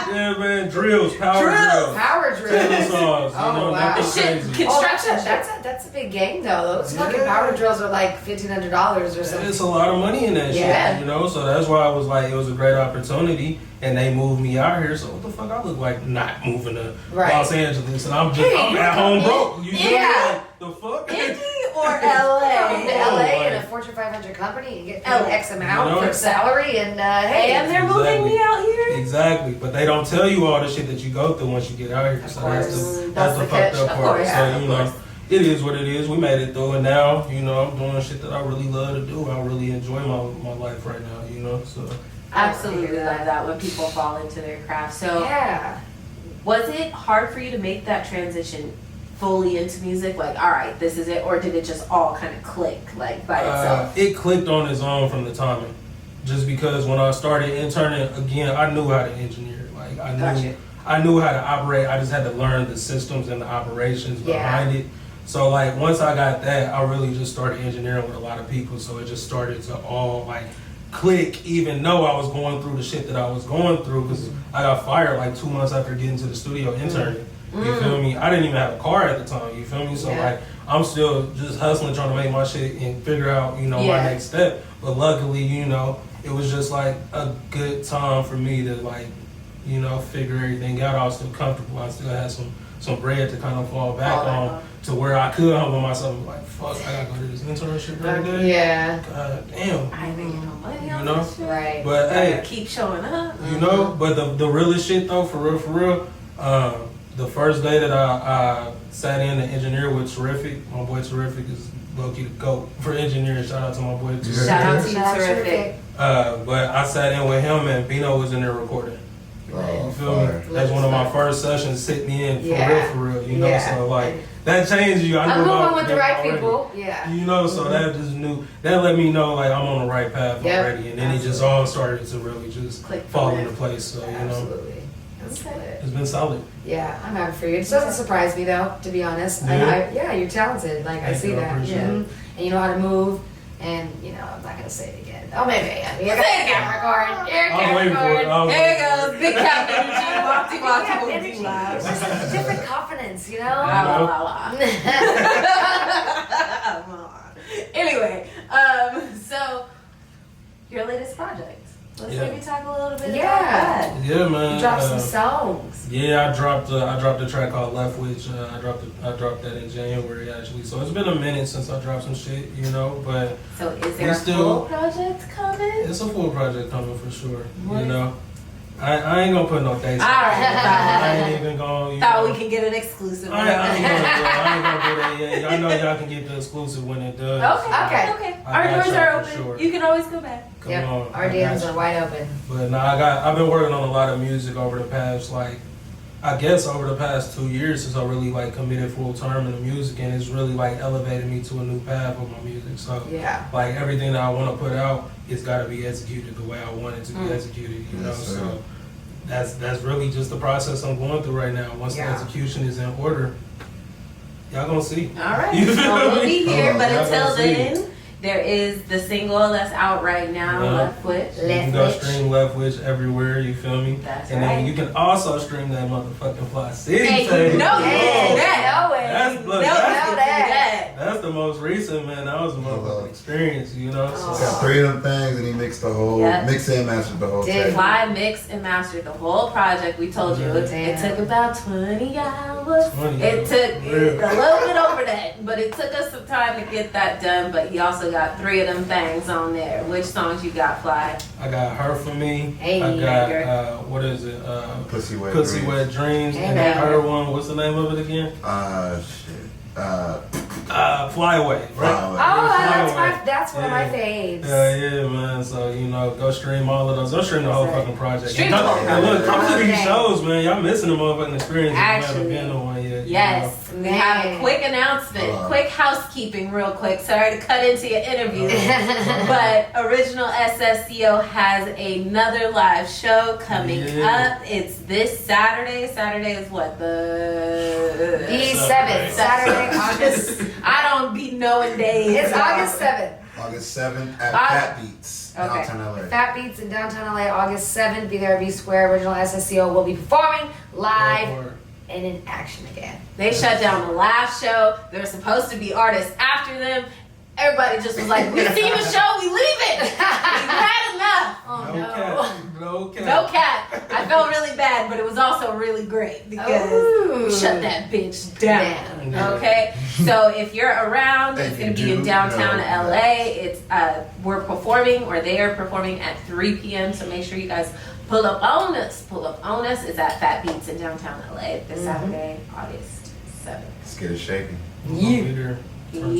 Yeah, man, drills, power Drills. drills, Power drills. chainsaws, you Oh, know, wow. nothing Shit, crazy. Oh, that's construction. that's a big game though. Those fucking Yeah. power drills are like $1,500 or something. It's a lot of money in that Yeah. shit, you know. So that's why I was like, it was a great opportunity, and they moved me out here. So what the fuck, I look like not moving to Right. Los Angeles, and I'm Hey, at home broke. You feel me? Yeah. Like, the fuck? Indy or Come to LA? LA in a like- Fortune 500 company and get LA. paid X amount You know? for salary and hey, And they're moving me out here. Exactly, but they don't tell you all the shit that you go through once you get out here. Of So course. that's the That's the fucked catch. up Of part. course, So yeah, you of know, course. it is what it is. We made it through, and now you know I'm doing shit that I really love to do. I really enjoy my life right now. You know, so Absolutely love that when people fall into their craft. So yeah. was it hard for you to make that transition fully into music? Like, all right, this is it, or did it just all kind of click like by itself? it clicked on its own from the timing. Just because when I started interning again, I knew how to engineer. Like Gotcha. I knew how to operate. I just had to learn the systems and the operations Yeah. behind it. So like once I got that, I really just started engineering with a lot of people. So it just started to all like click, even though I was going through the shit that I was going through, because I got fired like 2 months after getting to the studio interning. You feel me? I didn't even have a car at the time. You feel me? So Yeah. like I'm still just hustling, trying to make my shit and figure out, you know, Yeah. my next step. But luckily, you know, it was just like a good time for me to like, you know, figure everything out. I was still comfortable. I still had some bread to kind of fall back on to where I could humble myself. Like, fuck, I gotta go to this internship every day. Yeah. God damn. I ain't making no money You on know? this shit. Right. But hey, Keep showing up. you know, but the realest shit though, for real, the first day that I sat in to engineer with Terrific, my boy Terrific is low-key the GOAT for engineering. Shout out to my boy Terrific. Shout out to you, Shout out Terrific. But I sat in with him and Bino was in there recording. You feel me? That's one of my first sessions sitting in for real, you know, so like, that changed you. I'm moving about with the them right already. people. Yeah. You know, so that just that let me know like I'm on the right path already, and then it just all started to really just fall into place. So you know, Absolutely. That's good. it's been solid. Yeah, I'm happy for you. It doesn't surprise me though, to be honest. Yeah. You're talented. Like I Thank see you, I that. appreciate And you know how to move. And you know, I'm not gonna say it again. Oh, maybe I am. You're Capricorn. You're I was waiting for it. Capricorn. There it goes. Big cap energy. Walky, walky, Cap walky, energy. walky. It's just a different confidence, you know? La, la, la, la. Anyway, so your latest project. Let's maybe talk a little bit about that. Yeah, man. You dropped some songs. Yeah, I dropped a track called Left, which I dropped that in January actually. So it's been a minute since I dropped some shit, you know. But So is there a full project coming? It's a full project coming for sure. You know, I ain't gonna put no dates. All right, I ain't even gonna. Thought we can get an exclusive. I ain't gonna do that yet. Y'all know y'all can get the exclusive when it does. Okay. Our doors are open. Sure. You can always go back. Come on. Our DMs are wide open. But no, I've been working on a lot of music over the past, like, I guess over the past 2 years since I really like committed full term in the music, and it's really like elevated me to a new path with my music. So like everything that I want to put out, it's got to be executed the way I want it to be executed. You know, so that's really just the process I'm going through right now. Once the execution is in order, y'all gonna see. All right, so we'll be here, but until then, there is the single that's out right now, Left Witch. You can go stream Left Witch everywhere, you feel me? That's and then you can also stream that motherfucking FlyCityTape. Hey, you know that. That's the most recent, man. That was a motherfucking experience, you know? So. He's got 3 of them things and he mixed the whole, mixed and mastered the whole thing. Fly mixed and mastered the whole project. We told you it took about 20 hours. It took a little bit over that, but it took us some time to get that done. But he also got 3 of them things on there. Which songs you got, Fly? I got Her For Me. Hey, I got, what is it? Pussy Wet Dreams. And that her one, what's the name of it again? Fly Away, right? That's one of my faves. Yeah, man. So, you know, go stream all of those. Go stream the whole fucking project. Stream the whole project. Look, come to these shows, man. Y'all missing the motherfucking experience. Actually, you haven't been to one yet. Yes. We have a quick announcement, quick housekeeping real quick. Sorry to cut into your interview. But Original SSCO has another live show coming up. It's this Saturday. Saturday is what? The 7th. Saturday, August. I don't be knowing days. It's August 7th. August 7th at Fat Beatz, downtown LA. Fat Beatz in downtown LA, August 7th. Be there, be square. Original SSCO will be performing live and in action again. They shut down the last show. There were supposed to be artists after them. Everybody just was like, "We've seen the show. We leave it. We've had enough." No cap. I felt really bad, but it was also really great because we shut that bitch down. Okay, so if you're around, it's gonna be in downtown LA. It's we're performing, or they are performing at 3 p.m. So make sure you guys pull up on us. It's at Fat Beatz in downtown LA this Saturday, August 7th. Let's get it shaking. Come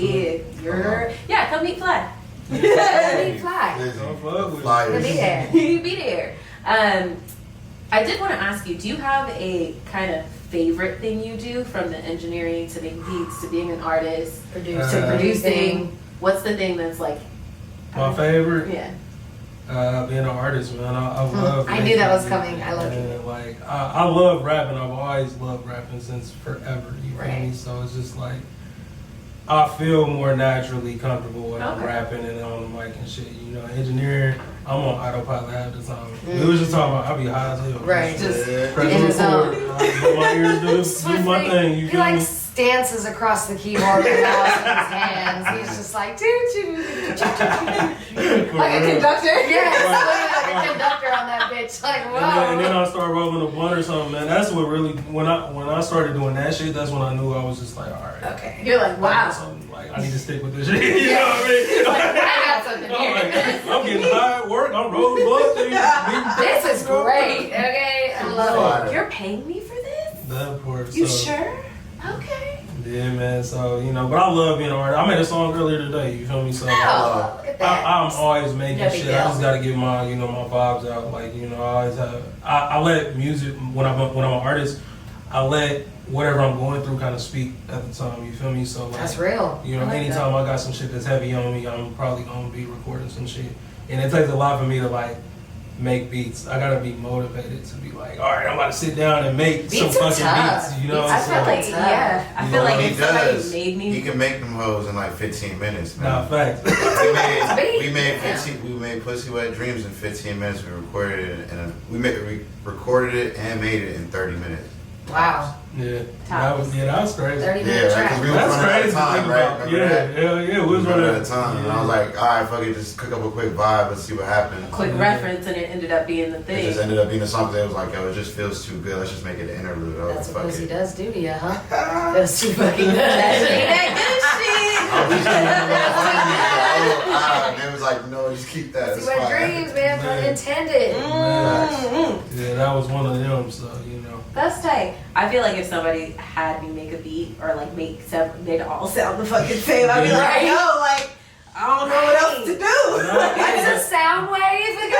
meet Fly. Come meet Fly. Flyers. Be there. I did want to ask you, do you have a kind of favorite thing you do, from the engineering to making beats to being an artist to producing? What's the thing that's like my favorite? Yeah. Being an artist, man. I love. I knew that was coming. I love it. Like I love rapping. I've always loved rapping since forever. You feel me? So it's just like, I feel more naturally comfortable when I'm rapping and on the mic and shit. You know, engineering, I'm on autopilot half the time. We was just talking about, I be high as hell. Right. Just press record. What my ears do my thing. You He feel me? likes dances across the keyboard with the mouse in his hands. He's just like, Like a conductor. yeah, it's literally like a conductor on that bitch. Like, wow. And then I started rolling a blunt or something, man. That's what really, when I started doing that shit, that's when I knew I was just like, all right. Okay. You're like, wow. Like, I need to stick with this shit. You know what I mean? Like, I got something here. I'm getting high at work. I'm rolling blunts. This is great. Okay, I love it. You're paying me for this? That part. You so, sure? Okay. Yeah, man. So, you know, but I love being an artist. I made a song earlier today. You feel me? So, Oh, look at that. I'm always making No big shit. I deal. just gotta get my, you know, my vibes out. Like, you know, I always have. I let music when I'm an artist. I let whatever I'm going through kind of speak at the time. You feel me? So, like, That's real. you know, I like anytime I got some shit that's heavy on me, I'm probably gonna be recording some shit. And it takes a lot for me to like make beats. I gotta be motivated to be like, all right, I'm about to sit down and make Beats some are fucking tough. beats. You know, I so, feel like, yeah. I feel like He if somebody does. made me. He can make them hoes in like 15 minutes, man. nah, facts. We made Pussy Wet Dreams in 15 minutes. We recorded it and we recorded it and made it in 30 minutes. Wow. Yeah, that was crazy. 30-minute Yeah, track. because we was That's running out crazy of to time, think right? about. Remember that? Yeah, we We was was running out running of time, and I yeah. was like, all right, fuck it, just cook up a quick vibe, let's see what happens. Quick reference, and it ended up being the It thing. just ended up being a song that was like, yo, it just feels too good. Let's just make it an interlude. I was That's like, what fuck pussy it. does do to you, huh? That's too fucking good. That And it was like, no, just keep that. See It's what fine. dreams, man, pun intended. Yeah, that was one of them. So you know. That's tight. I feel like if somebody had me make a beat or like they'd all sound the fucking same. I'd be like, Right. yo, like, I don't know what else to do. It's a sound wave again.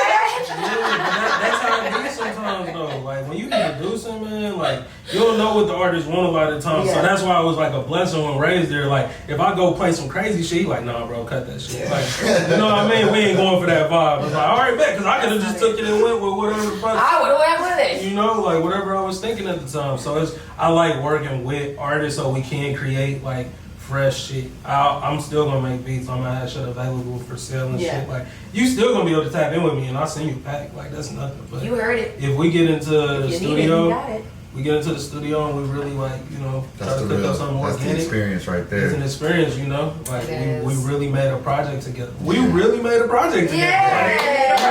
That's how it be sometimes though. Like when you be producing, man, like you don't know what the artist want a lot of times. So Yeah. that's why it was like a blessing when Ray's there. Like if I go play some crazy shit, he like, nah, bro, cut that shit. Like, you know what I mean? We ain't going for that vibe. It's like, all right, bet, because I could have just took it and went with whatever the fuck. I would have went with it. You know, like whatever I was thinking at the time. So I like working with artists so we can create like fresh shit. I'm still gonna make beats. I'm gonna have shit available for sale and Yeah. shit. Like you still gonna be able to tap in with me, and I'll send you a pack. Like that's nothing. But You heard it. if we get into the You need it, you studio, got it. we get into the studio and we really like, you know, try That's to the cook real, up something that's the organic. experience right It's there. an experience, you know. Like It we is. really made a project together. We really made a project together. Yeah.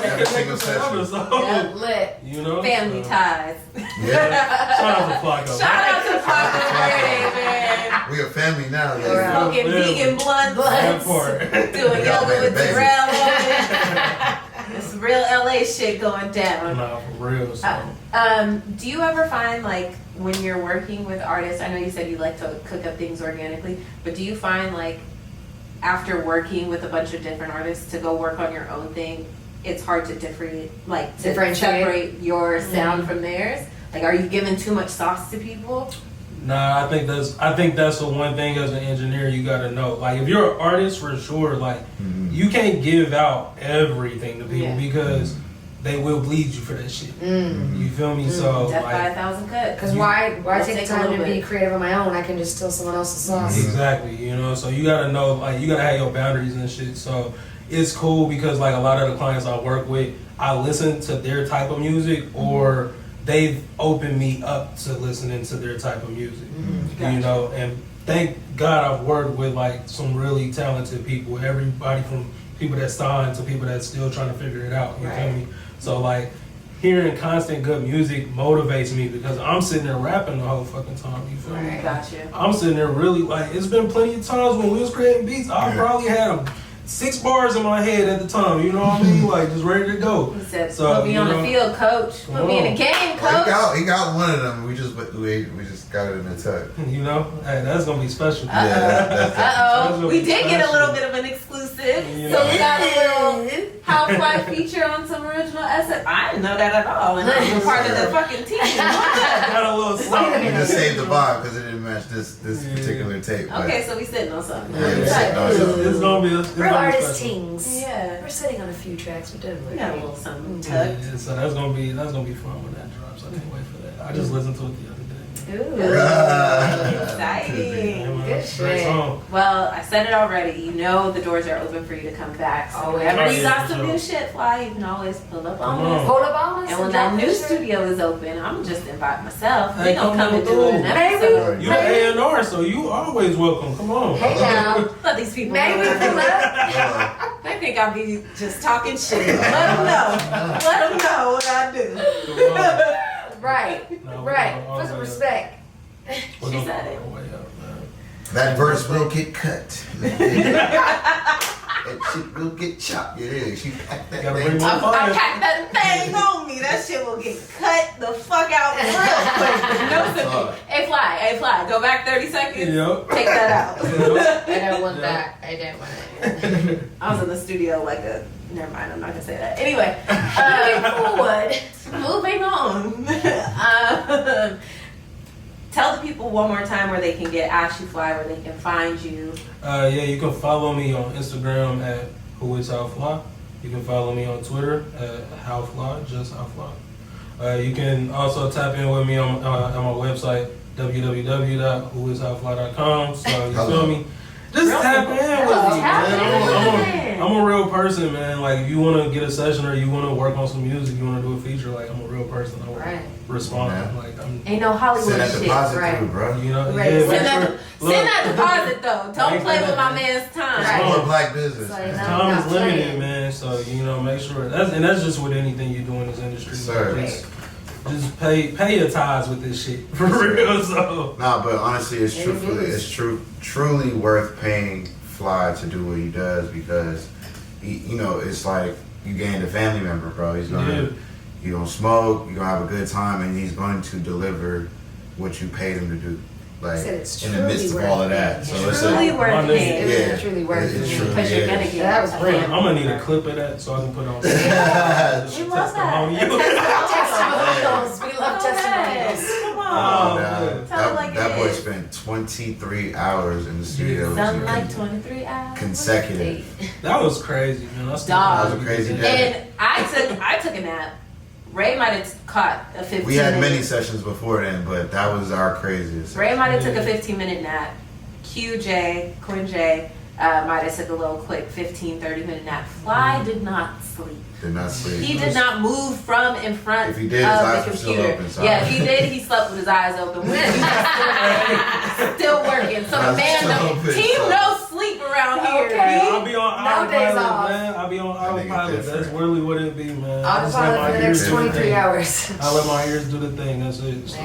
Every single session. So, Yeah, lit. you know, Family so, ties. Yeah, Shout out to Flacco. Shout out to Papa Verde, man. we a family now. Like, Right. Smoking Yeah. vegan blunts. That part. Doing Yeah, yoga with baby. Terrell on it. It's real LA shit going down. Nah, for real. So. Do you ever find like when you're working with artists, I know you said you like to cook up things organically, but do you find like after working with a bunch of different artists to go work on your own thing, it's hard to Differentiate. separate your sound from theirs? Like, are you giving too much sauce to people? Nah, I think that's the one thing as an engineer you gotta know. Like if you're an artist for sure, like you can't give out everything to people Yeah. because they will bleed you for that shit. Mm. You feel me? So Death by like 1,000 cut. Because why Let's take the take a time to little be bit. creative on my own? I can just steal someone else's sauce. exactly, you know. So you gotta know, like you gotta have your boundaries and shit. So it's cool because like a lot of the clients I work with, I listen to their type of music or they've opened me up to listening to their type of music. You know, and thank God I've worked with like some really talented people. Everybody from people that signed to people that's still trying to figure it out. You feel me? So like hearing constant good music motivates me because I'm sitting there rapping the whole fucking time. You feel me? Right. Gotcha. I'm sitting there really like it's been plenty of times when we was creating beats. I probably had 6 bars in my head at the time. You know what I mean? Like just ready to go. He said, So, put me you on know, the field, coach. Put me in the game, coach. he got one of them. We just got it in the tuck. You know, hey, that's gonna be special. That's Uh-oh. We did get a Special. little bit of an exclusive. You So know. we got a little HowFly feature on some original SF. I didn't know that at all. And I'm a part of the fucking team. Got a little We something. just saved the vibe because it didn't match this Yeah. particular tape. but- Okay, so we sitting on something. Yeah, we sitting on something. It's gonna be Real artist special. teams. Yeah. We're sitting on a few tracks. We're doing We got a little something Yeah, tucked. so that's gonna be fun when that drops. I can't wait for that. I just listened to it the other day. Exciting. Good shit. Well, I said it already. You know the doors are open for you to come back. So whenever you got some new shit, Fly, you can always pull up on us. Pull up on us. And when that new studio is open, I'm just inviting myself. They gonna come and do through. an episode. You an A&R, so you always welcome. Come on. Hey now. Let these people Maybe know. pull up. They think I be just talking shit. Let them know. Let them know what I do. Right. No, Right. we're Put some gonna- respect. She said it. That verse will get cut. That shit will get chopped. Yeah, she packed that Gotta thing. bring more I fire. packed that thing on me. That shit will get cut the fuck out real quick. No, sir. Hey, Fly. Go back 30 seconds. Yep. Take that out. I don't want that. I don't want it. I was in the studio like a. Never mind. I'm not gonna say that. Anyway, moving on. Tell the people one more time where they can get at you, Fly, where they can find you. Yeah, you can follow me on Instagram at HowFly. You can follow me on Twitter at HowFly, just HowFly. You can also tap in with me on my website, www.whoishowfly.com. So you feel me? Just tap in with me, man. I'm a real person, man. Like, if you want to get a session or you want to work on some music, you want to do a feature, like, I'm a real person. I will respond. Yeah. Like, Ain't no Hollywood Send that shit. deposit right. through, bro. you know, Right. yeah, Send make Send sure- that deposit though. Don't play with my man's It's time. more black business. Like, man. no. Time is Not limited, playing. man. So make sure that's just with anything you do in this industry. Sir. Just pay your ties with this shit for real. So Nah, but honestly, it's It truthfully, is. it's truly worth paying Fly to do what he does because, it's like you gained a family member, bro. He's gonna smoke, you're gonna have a good time, and he's going to deliver what you paid him to do. Like Said it's in the midst of truly all of worth that, it. so it's Truly a, worth It it. was Yeah. truly worth It's it. truly Because you're gonna is. get That was I'm brilliant. gonna need a clip of that so I can put on. We love testimonial. Testimonials. We love testimonials. Come Oh, on. man. Tell it like that it boy is. spent 23 hours in the studio with Something you. like 23 hours. Consecutive. That was crazy, man. Dog. That was a crazy day. And I took a nap. Ray might have caught a 15 We had minute. many sessions before then, but that was our craziest. Ray might have took a 15-minute nap. Quin Jaye might have took a little quick 30-minute nap. Fly did not sleep. Did not sleep. He did not move from in front If he did, his of eyes the were still computer. open, so- Yeah, if he did, he slept with his eyes open. He was still working. So the That's man, so good, team so- no sleep around here. Okay. B. I'll be on No days autopilot, off. man. I'll be on autopilot. different. That's really what it be, man. I just let Autopilot my for the ears next do the 23 thing. hours. I let my ears do the thing. That's it. So.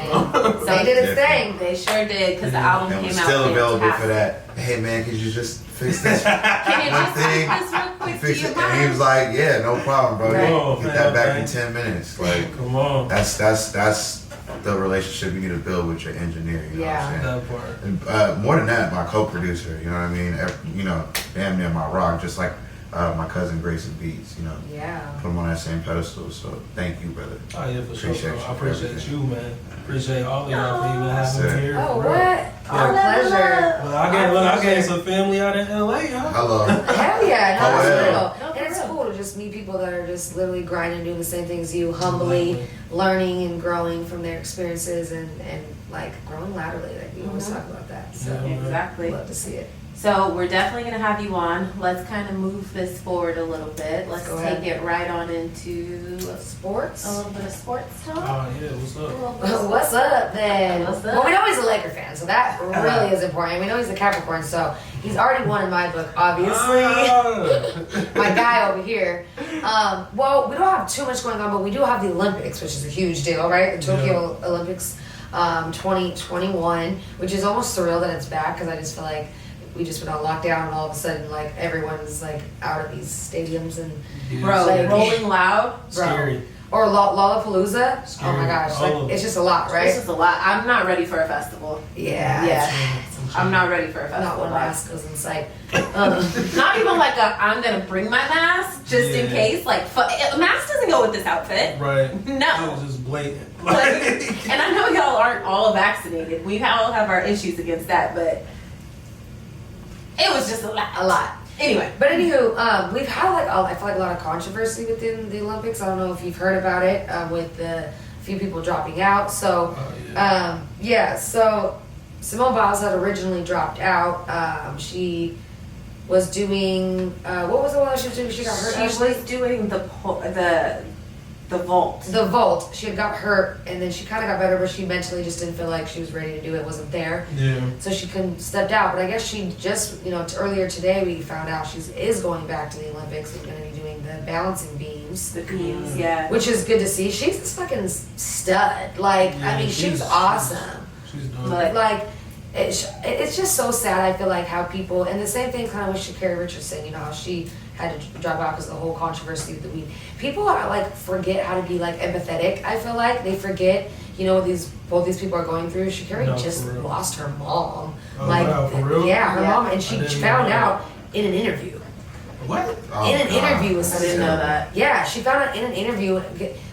They did its thing. They sure did because the album And came we're out. still available fantastic. for that. Hey man, could you just fix this Can you one just thing? fix this real quick Fix to it. your And he was mind? like, yeah, no problem, bro. Right. Oh, Get that back man. in 10 minutes. Like Come on. that's the relationship you need to build with your engineer. You know what I'm saying? That part. And more than that, my co-producer. You know what I mean? Damn near my rock, just like my cousin Grayson Beatz. Yeah. Put him on that same pedestal. So thank you, brother. Oh yeah, for sure. Appreciate Bro. you I for appreciate everything. you, man. Appreciate all of y'all for even having Sir. me here. Oh, for real. what? Our pleasure. Well, I gained some family out in LA, huh? Hello. Hell yeah, no, Oh, that's yeah. real. No, And for it's real. cool to just meet people that are just literally grinding, doing the same things you, humbly learning and growing from their experiences and like growing laterally. Like we always talk about that. So Yeah. Exactly. love to see it. So we're definitely going to have you on. Let's kind of move this forward a little bit. Let's Go take ahead. it right on into Sports. a little bit of sports talk. Oh yeah, what's A up? little bit of What's up then? What's up? Well, we know he's a Laker fan, so that really is important. We know he's a Capricorn, so he's already won in my book, obviously. My guy over here. Well, we don't have too much going on, but we do have the Olympics, which is a huge deal, right? The Tokyo Olympics 2021, which is almost surreal that it's back because I just feel like we just went on lockdown and all of a sudden like everyone's like out of these stadiums and Bro, Like- Rolling Loud. bro. Scary. Or Lollapalooza. Oh Scary. my gosh, All like of it's just a lot, right? This is a lot. I'm not ready for a festival. Yeah. Yeah. I'm not ready for a festival. Not one Like, mask goes in sight. not even like I'm gonna bring my mask just in Yeah. case. Like, a mask doesn't go with this outfit. Right. No. It was just blatant. Like, and I know y'all aren't all vaccinated. We all have our issues against that, but it was just a lot. Anyway, But anywho, we've had like I feel like a lot of controversy within the Olympics. I don't know if you've heard about it with the few people dropping out. So, so Simone Biles had originally dropped out. She was doing, what was the one she was doing? She got hurt. She was doing the vault. The vault. She had got hurt, and then she kind of got better, but she mentally just didn't feel like she was ready to do it. Wasn't there. Yeah. So she couldn't stepped out. But I guess she just, earlier today we found out she is going back to the Olympics and going to be doing the balancing beams. The beams, yeah. Which is good to see. She's this fucking stud. Like, Yeah, I mean, she's awesome. She's dope. But like, it's just so sad. I feel like how people, and the same thing kind of with Sha'Carri Richardson. How she had to drop out because of the whole controversy with the weed. People are like forget how to be like empathetic. I feel like they forget, what both these people are going through. Sha'Carri just lost her mom. Oh, wow, for real? Yeah, her mom, and she found out in an interview. What? In an interview with somebody. I didn't know that. Yeah, she found out in an interview.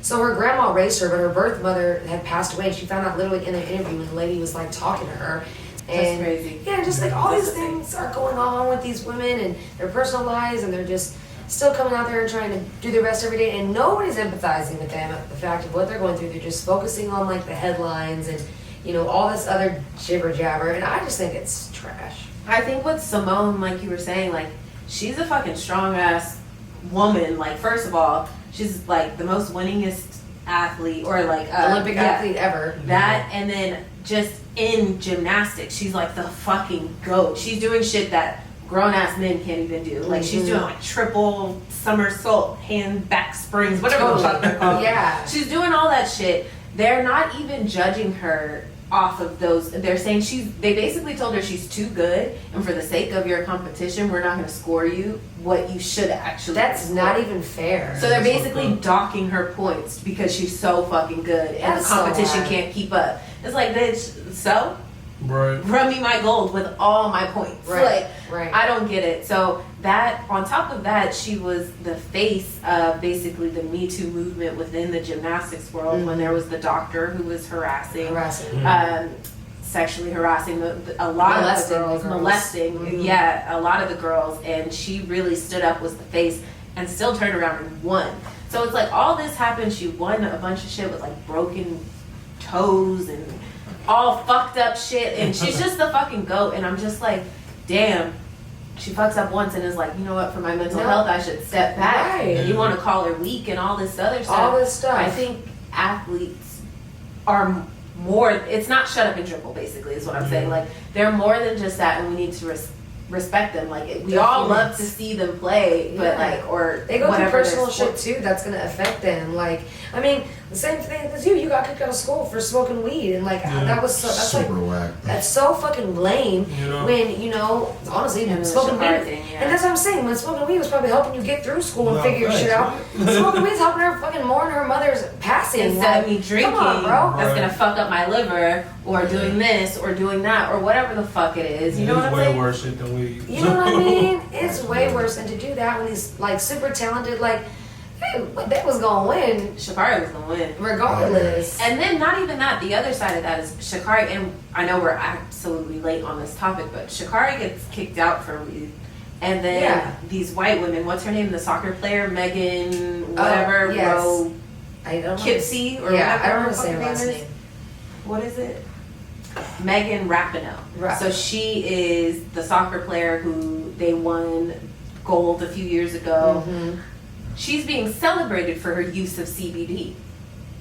So her grandma raised her, but her birth mother had passed away. And she found out literally in an interview when the lady was like talking to her. And, that's crazy. Yeah, just like all these things are going on with these women and their personal lives, and they're just still coming out there and trying to do their best every day, and nobody's empathizing with them the fact of what they're going through. They're just focusing on like the headlines and all this other jibber jabber, and I just think it's trash. I think with Simone, like you were saying, like she's a fucking strong ass woman. Like, first of all, she's like the most winningest athlete or like Olympic athlete ever. That, and then just in gymnastics, she's like the fucking GOAT. She's doing shit that grown ass men can't even do. Like she's doing like triple somersault, hand back springs, whatever the fuck they're called. Yeah. She's doing all that shit. They're not even judging her off of those. They're saying they basically told her she's too good, and for the sake of your competition, we're not going to score you what you should actually. That's not even fair. So they're basically docking her points because she's so fucking good, and the competition can't keep up. It's like, bitch, so right. run me my gold with all my points. Right. I don't get it. So that, on top of that, she was the face of basically the Me Too movement within the gymnastics world when there was the doctor who was sexually harassing a lot of the girls, molesting, a lot of the girls, and she really stood up, was the face, and still turned around and won. So it's like all this happened, she won a bunch of shit with like broken toes and all fucked up shit, and she's just the fucking GOAT, and I'm just like, damn, she fucks up once and is like, you know what, for my mental health I should step back. Right. And you want to call her weak and all this other stuff. All this stuff. I think athletes are more, it's not shut up and dribble basically is what I'm saying. Like, they're more than just that, and we need to respect them. Like, we all love to see them play, but like, or they go through personal shit too that's gonna affect them. Like, I mean, the same thing as you got kicked out of school for smoking weed, and like that was so, that's super like whack. that's so fucking lame. When honestly, smoking weed, and that's what I'm saying. When smoking weed was probably helping you get through school and figure your shit out. Smoking weed's helping her fucking mourn her mother's passing. Instead of me drinking, come on, bro. That's gonna fuck up my liver, or doing this, or doing that, or whatever the fuck it is. You know what I'm saying? It's way worse shit than weed. You know what I mean? It's way worse than to do that when he's like super talented, like, hey, they was gonna win. Sha'Carri was gonna win. Regardless. And then not even that, the other side of that is Sha'Carri, and I know we're absolutely late on this topic, but Sha'Carri gets kicked out for weed. And then these white women, what's her name? The soccer player, Megan, whatever, I don't know. Kipsey, or yeah, whatever I don't know her the same fucking last name is. name. What is it? Megan Rapinoe. So she is the soccer player who they won gold a few years ago. She's being celebrated for her use of CBD.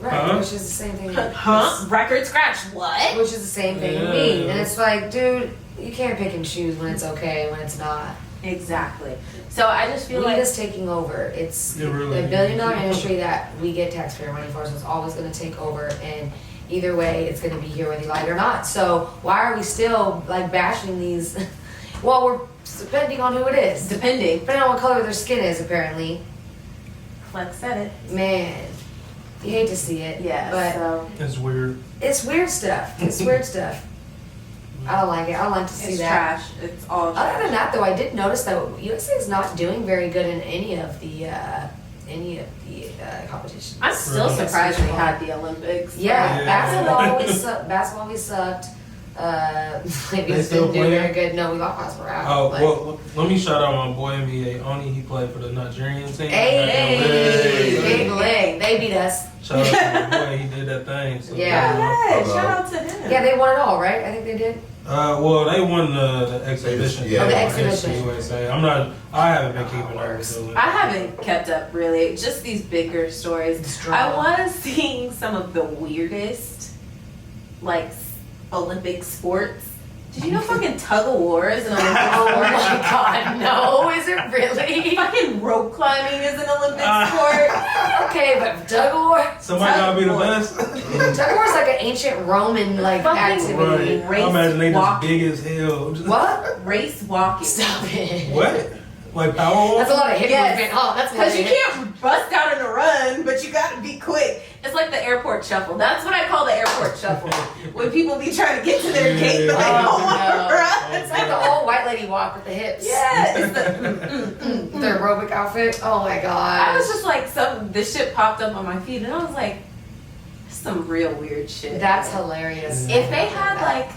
Right, which is the same thing. Record scratch, what? Which is the same thing with weed. And it's like, dude, you can't pick and choose when it's okay, when it's not. Exactly. So I just feel like weed is taking over. It's really the billion-dollar industry that we get taxpayer money for, so it's always going to take over, and either way, it's going to be here whether you like it or not. So why are we still like bashing these? Well, we're depending on who it is. Depending on what color their skin is, apparently. Flex said it. Man, you hate to see it. Yeah, but it's weird. It's weird stuff. It's weird stuff. I don't like it. I don't like to see that. It's trash. It's all trash. Other than that, though, I did notice that USA is not doing very good in any of the competitions. I'm still surprised we had the Olympics. Yeah, basketball always sucked. Ladies still didn't do playing? very good. No, we lost for out. Oh, well, let me shout out my boy NBA Oni. He played for the Nigerian team. Hey, big leg. They beat us. Shout out to my boy. He did that thing. So, Yeah. Shout out to him. Yeah, they won it all, right? I think they did. Well, they won the exhibition. Yeah. Oh, the against exhibition. the USA. I haven't been keeping up with them. I haven't kept up really. Just these bigger stories. I was seeing some of the weirdest, like, Olympic sports. Did you know fucking tug of war is an Olympic Oh sport? my god, no, is it really? Fucking rope climbing is an Olympic sport. Okay, but tug of war. Somebody gotta be the Tug of war. best. Tug of war is like an ancient Roman like Fucking activity. Right. Race I imagine they just walking. big as hell. Just- What? Race walking. Stop it. What? Like power walk? That's a lot of hip Yes. movement. Oh, that's a lot of Because you hip. can't bust out in a run, but you gotta be quick. It's like the airport shuffle. That's what I call the airport shuffle. When people be trying to get to their gate, but they Oh, don't want to no. run. It's like the old white lady walk with the hips. Yeah, it's the The aerobic outfit. Oh my god. I was just like, this shit popped up on my feed, and I was like, some real weird shit. That's hilarious. If they had like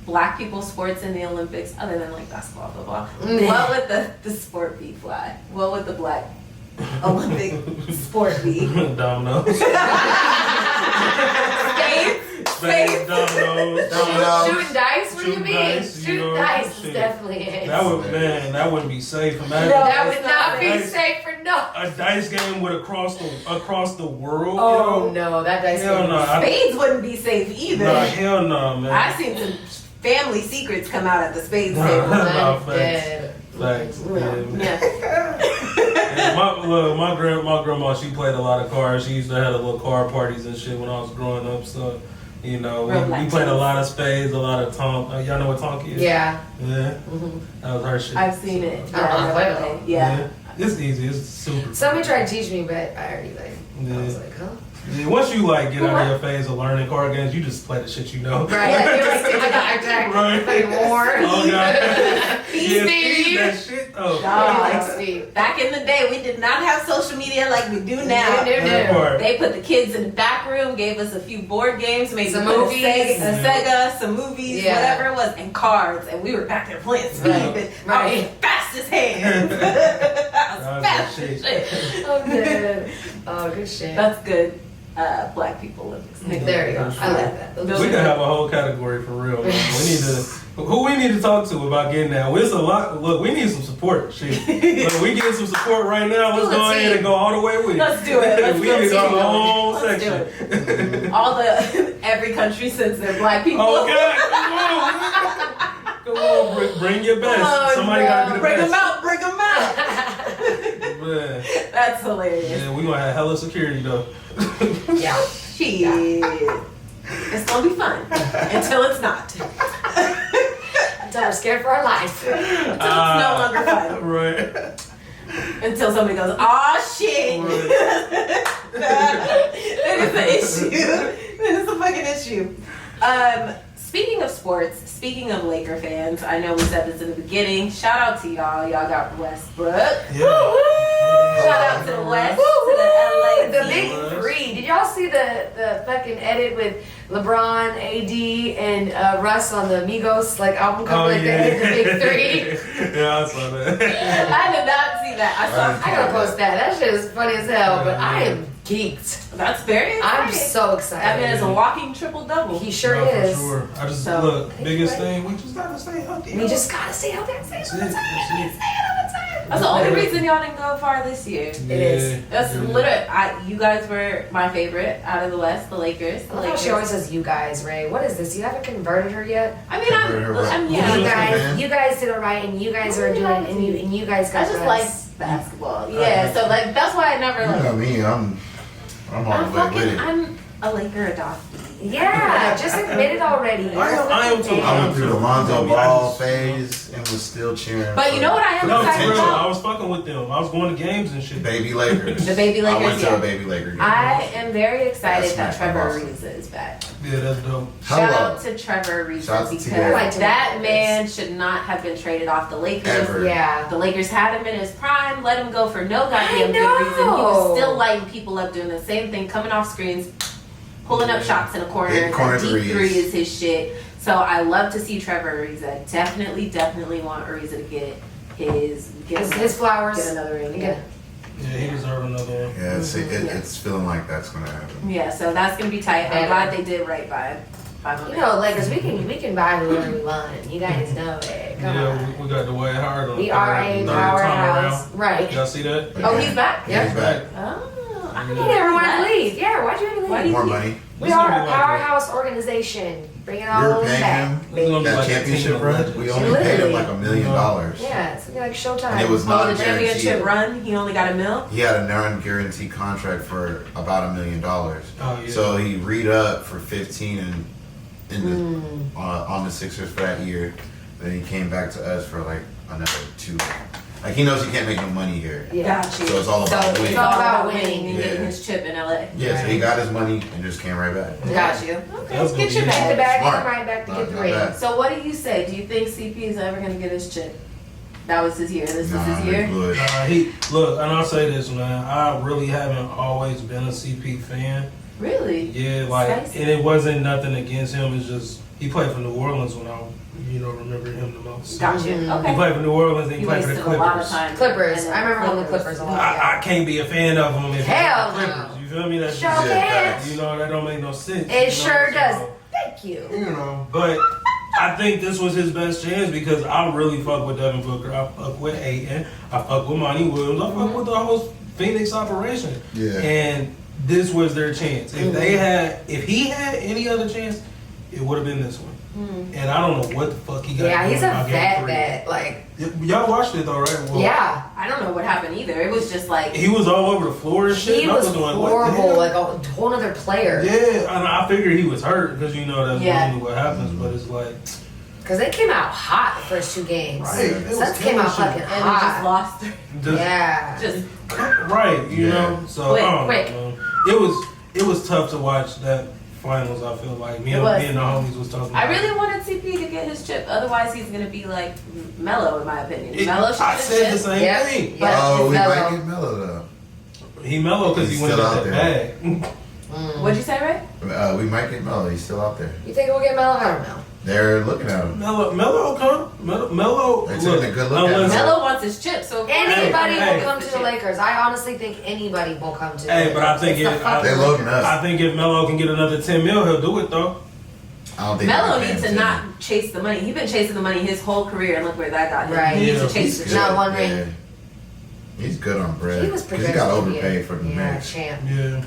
black people sports in the Olympics, other than like basketball, football, Mm. what would the sport be, Fly? What would the black Olympic sport be? Dominoes. Spades? Dominoes. Shooting dice? What do you Shooting mean? dice, you Shooting know, dice is shit. definitely it. That wouldn't be safe. Imagine That would not be Dice. safe for no. a dice game with across the world. Oh you know? no, that dice Hell game. no. Spades wouldn't be safe either. Nah, hell no, man. I've seen some family secrets come out at the spades Nah. table. Nah, I'm facts. dead. Facts. Yeah. Yeah. And my grandma, she played a lot of cards. She used to have little card parties and shit when I was growing up. So, you know, we played a lot of spades, a lot of tonk. Y'all know what tonk is? Yeah. Yeah. Mhm. That was her shit. I've seen it. I play it. Yeah. It's easy. It's super. Somebody tried to teach me, but I already I was like, huh? Yeah, once you like get out of your phase of learning card games, you just play the shit you know. Right. Yeah, you're like, I got attack. Right. Play war. Oh god. Speed. That shit. Oh. I like speed. Back in the day, we did not have social media like we do now. No. They put the kids in the back room, gave us a few board games, maybe Some put a movies. Sega, some movies, Yeah. whatever it was, and cards, and we were back there playing speed. Right. But I was fast as hands. I was fast as shit. Oh, good. Oh, good shit. That's good. Black people Olympics. There you go. I like that. We could have a whole category for real. Man. Who we need to talk to about getting that? It's a lot. Look, we need some support. Shit. Look, we get some support right now. Let's go ahead and go all the way with it. Let's do it. Let's we go need team. a whole Let's do section. All every country sends their black people. Oh God! Come on, bring your best. Oh, Somebody no. gotta be the Bring them best. out. Bring them out. Man. That's hilarious. Yeah, we gonna have hella security though. Yeah. Shit. It's gonna be fun until it's not. Until we're scared for our life. Until it's no longer fun. Right. Until somebody goes, "Aw, shit." That is the issue. That is the fucking issue. Speaking of sports, speaking of Laker fans, I know we said this in the beginning. Shout out to y'all. Y'all got Westbrook. Yeah. Shout out to the West, to the LA. The big three. Did y'all see the fucking edit with LeBron, AD, and Russ on the Migos album cover? They did the big three. Yeah, I saw that. I did not see that. I gotta post that. That shit is funny as hell. But I am geeked. That's very exciting. I'm so excited. That man is a walking triple double. He sure No, is. For sure. I just So, look. Biggest thing, we just gotta stay healthy. We just gotta stay out there and say it all the time. That's it. Say it all the time. That's the only reason y'all didn't go far this year. It is. That's literally. You guys were my favorite out of the West, the Lakers. The I love how Lakers. she always says you guys, Ray. What is this? You haven't converted her yet? I mean, I'm Yeah. You guys did alright, and you guys are doing, and you guys got I just us. like basketball. Yeah, so that's why I never You know like. me, I'm on the way with it. I'm a Laker adoptee. Yeah, just admit it already. I am too. I went through the Lonzo Ball just- phase and was still cheering. But you know what I am No, for excited real. I about? was fucking with them. I was going to games and shit. Baby Lakers. The baby Lakers. I went to yeah. a Baby Laker game. I am very excited That's that my Trevor awesome. Ariza is back. Yeah, that's dope. Shout Hello. out to Trevor Ariza Shout out to because TJ. that man should not have been traded off the Lakers. Ever. Yeah. The Lakers had him in his prime, let him go for no goddamn I good reason. He was know. still lighting people up, doing the same thing, coming off screens, pulling up shots in a corner. Hitting corner Deep threes. three is his shit. So I love to see Trevor Ariza. Definitely want Ariza to get his flowers. Get another ring. Yeah. Yeah, he deserves another one. Yeah, it's feeling like that's gonna happen. Yeah, so that's gonna be tight. I'm glad they did right by my You know, Lakers, we can buy whoever we want. You guys know it. Come on. We got the way hard on We are a powerhouse. Right. Y'all see that? Oh, he's back? Yeah, he's back. Oh, I He never wanted to leave. Yeah, why'd you ever leave? More money. We are a powerhouse organization. Bring it all We were over paying back. him Baby. that championship run. We only paid him like $1 million. Yeah, it's like Showtime. And it was the not championship guaranteed. run, he only got $1 million? He had a non-guaranteed contract for about $1 million. Oh, yeah. So he re-upped for 15 on the Sixers for that year. Then he came back to us for like another 2. Like he knows he can't make no money here. Yeah. Got you. So it's all about winning. It's all about winning and getting his chip in LA. Yeah, so he got his money and just came right back. Got you. Okay, That's get your gonna be Get the bag. bag, Smart. come right back to get the Not ring. bad. So what do you say? Do you think CP is ever going to get his chip? That was his year. This Nah, is his he year? blew it. Look, and I'll say this, man. I really haven't always been a CP fan. Really? Yeah, like, Spicy. and it wasn't nothing against him. It's just he played for New Orleans when I, remember him the most. Got you. Mhm. Okay. He played for New Orleans and he You played for the wasted a lot of Clippers. time. Clippers. And I remember on the Clippers a lot. I can't be a fan of him if he's Hell on the Clippers. no. You feel me? That's Sure just, can. that don't make no sense. It sure does. So, Thank you. but I think this was his best chance because I really fuck with Devin Booker. I fuck with Ayton. I fuck with Monty Williams. I fuck with the whole Phoenix operation. Yeah. And this was their chance. If he had any other chance, it would have been this one. And I don't know what the fuck he got. Yeah, he's a going about Game vet. Like, 3. Y'all watched it though, right? Well, yeah. I don't know what happened either. It was just like He was all over the floor and shit. He and I was like, what the horrible, hell? like a whole other player. Yeah, and I figured he was hurt because that's Yeah. usually what happens. But it's like, Because they came out hot the first 2 games. Right, it was Suns came out killing fucking shit. and we just hot. lost. just, Yeah. Just right, you Yeah. know. So Quick, I don't quick. know. It was tough to watch that finals. I feel like me It and was. the homies was talking. I about really wanted CP to get his chip. Otherwise, he's gonna be like Melo, in my opinion. it. Melo should I get said the his chip. same Yep. thing. But Oh, it's we Melo. might get Melo though. He mellow because he He's went still at out that there. bag. What'd you say, Ray? We might get Melo. He's still out there. You think we'll get Melo? I don't know. They're looking at him. Mellow come. Mellow. They're taking a good look at him. unless- Melo wants his chip, so of course Anybody Hey, will come to the Lakers. I honestly think anybody will come to the Hey, Lakers. but I think It's the it- fucking They're loading Lakers. up. I think if Melo can get another 10 mil, he'll do it though. I don't think Melo they're needs to paying not chase the money. He's been chasing the money his whole career, and look where that got him. Right. He needs Yeah. to chase He's the good. chip. Not one Yeah. ring. He's good on bread. He was Because he got projected to be overpaid for the max. champ. Yeah.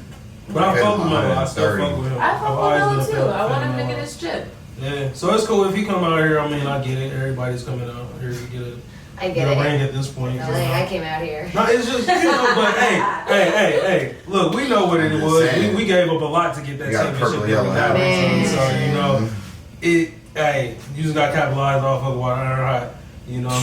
But I fuck with Melo. I still fuck with him. I I've fuck always with been Melo a too. fan I want him of to Melo. get his chip. Yeah, so it's cool if he come out here. I mean, I get it. Everybody's coming out here to get I a get it. ring at this point. you know. I came out here. No, it's just but hey. Look, we know what it I'm just was. saying. We gave up a lot to get that You got championship purple, that yellow we got. hat. So you know, Mhm. you just got capitalized off of what iron hot. You know.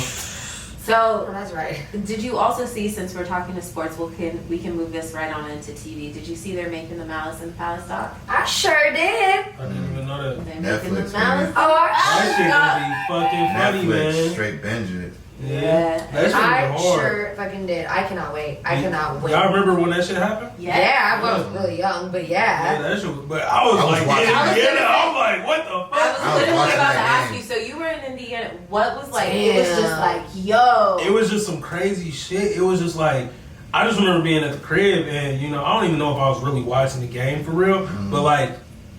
So, Oh, that's right. did you also see, since we're talking to sports, we can move this right on into TV. Did you see they're making the Malice in the Palace doc? I sure did. I didn't even know that. They're making Netflix, the Malice. Oh, That shit gonna be fucking funny, Netflix, man. straight binge it. Yeah, that shit I was hard. sure fucking did. I cannot wait. I cannot wait. Y'all remember when that shit happened? Yeah, I was really young, but Yeah, yeah. that shit. But I was I was like, watching yeah, that. I was like, what the fuck? I was I was literally watching about to that ask game. you. So you were in Indiana. What was like? It was just Damn. like, yo. It was just some crazy shit. It was just like, I just remember being at the crib and, I don't even know if I was really watching the game for real, but like,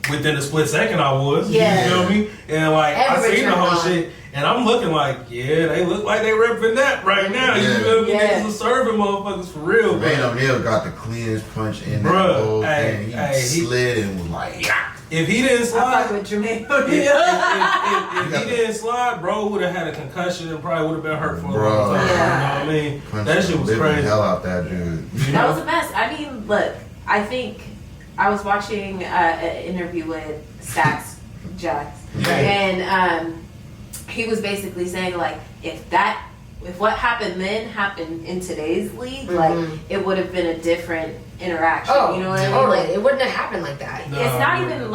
within a split second I was. Yeah. You feel me? And like, Everybody I seen the turned whole on. shit and I'm looking like, yeah, they look like they repping that right now. You Yeah. feel me? Yeah. Niggas are serving motherfuckers for real. Jermaine But O'Neal got the cleanest punch in Bruh, that whole hey, thing. He hey, he- slid and was like, yeah. if he didn't I slide, fuck with Jermaine if O'Neal. he didn't slide, bro would have had a concussion and probably would have been hurt for a Bro. long time. Yeah. You know what I mean? Punched That the shit was living crazy. hell out that dude. You That know? was a mess. I mean, look, I think I was watching an interview with Stacks Jax, Yeah. and he was basically saying like, if what happened then happened in today's league, like it would have been a different interaction. Oh, you know what I mean? totally. Like, It wouldn't have happened like that. No, it's not no, even no.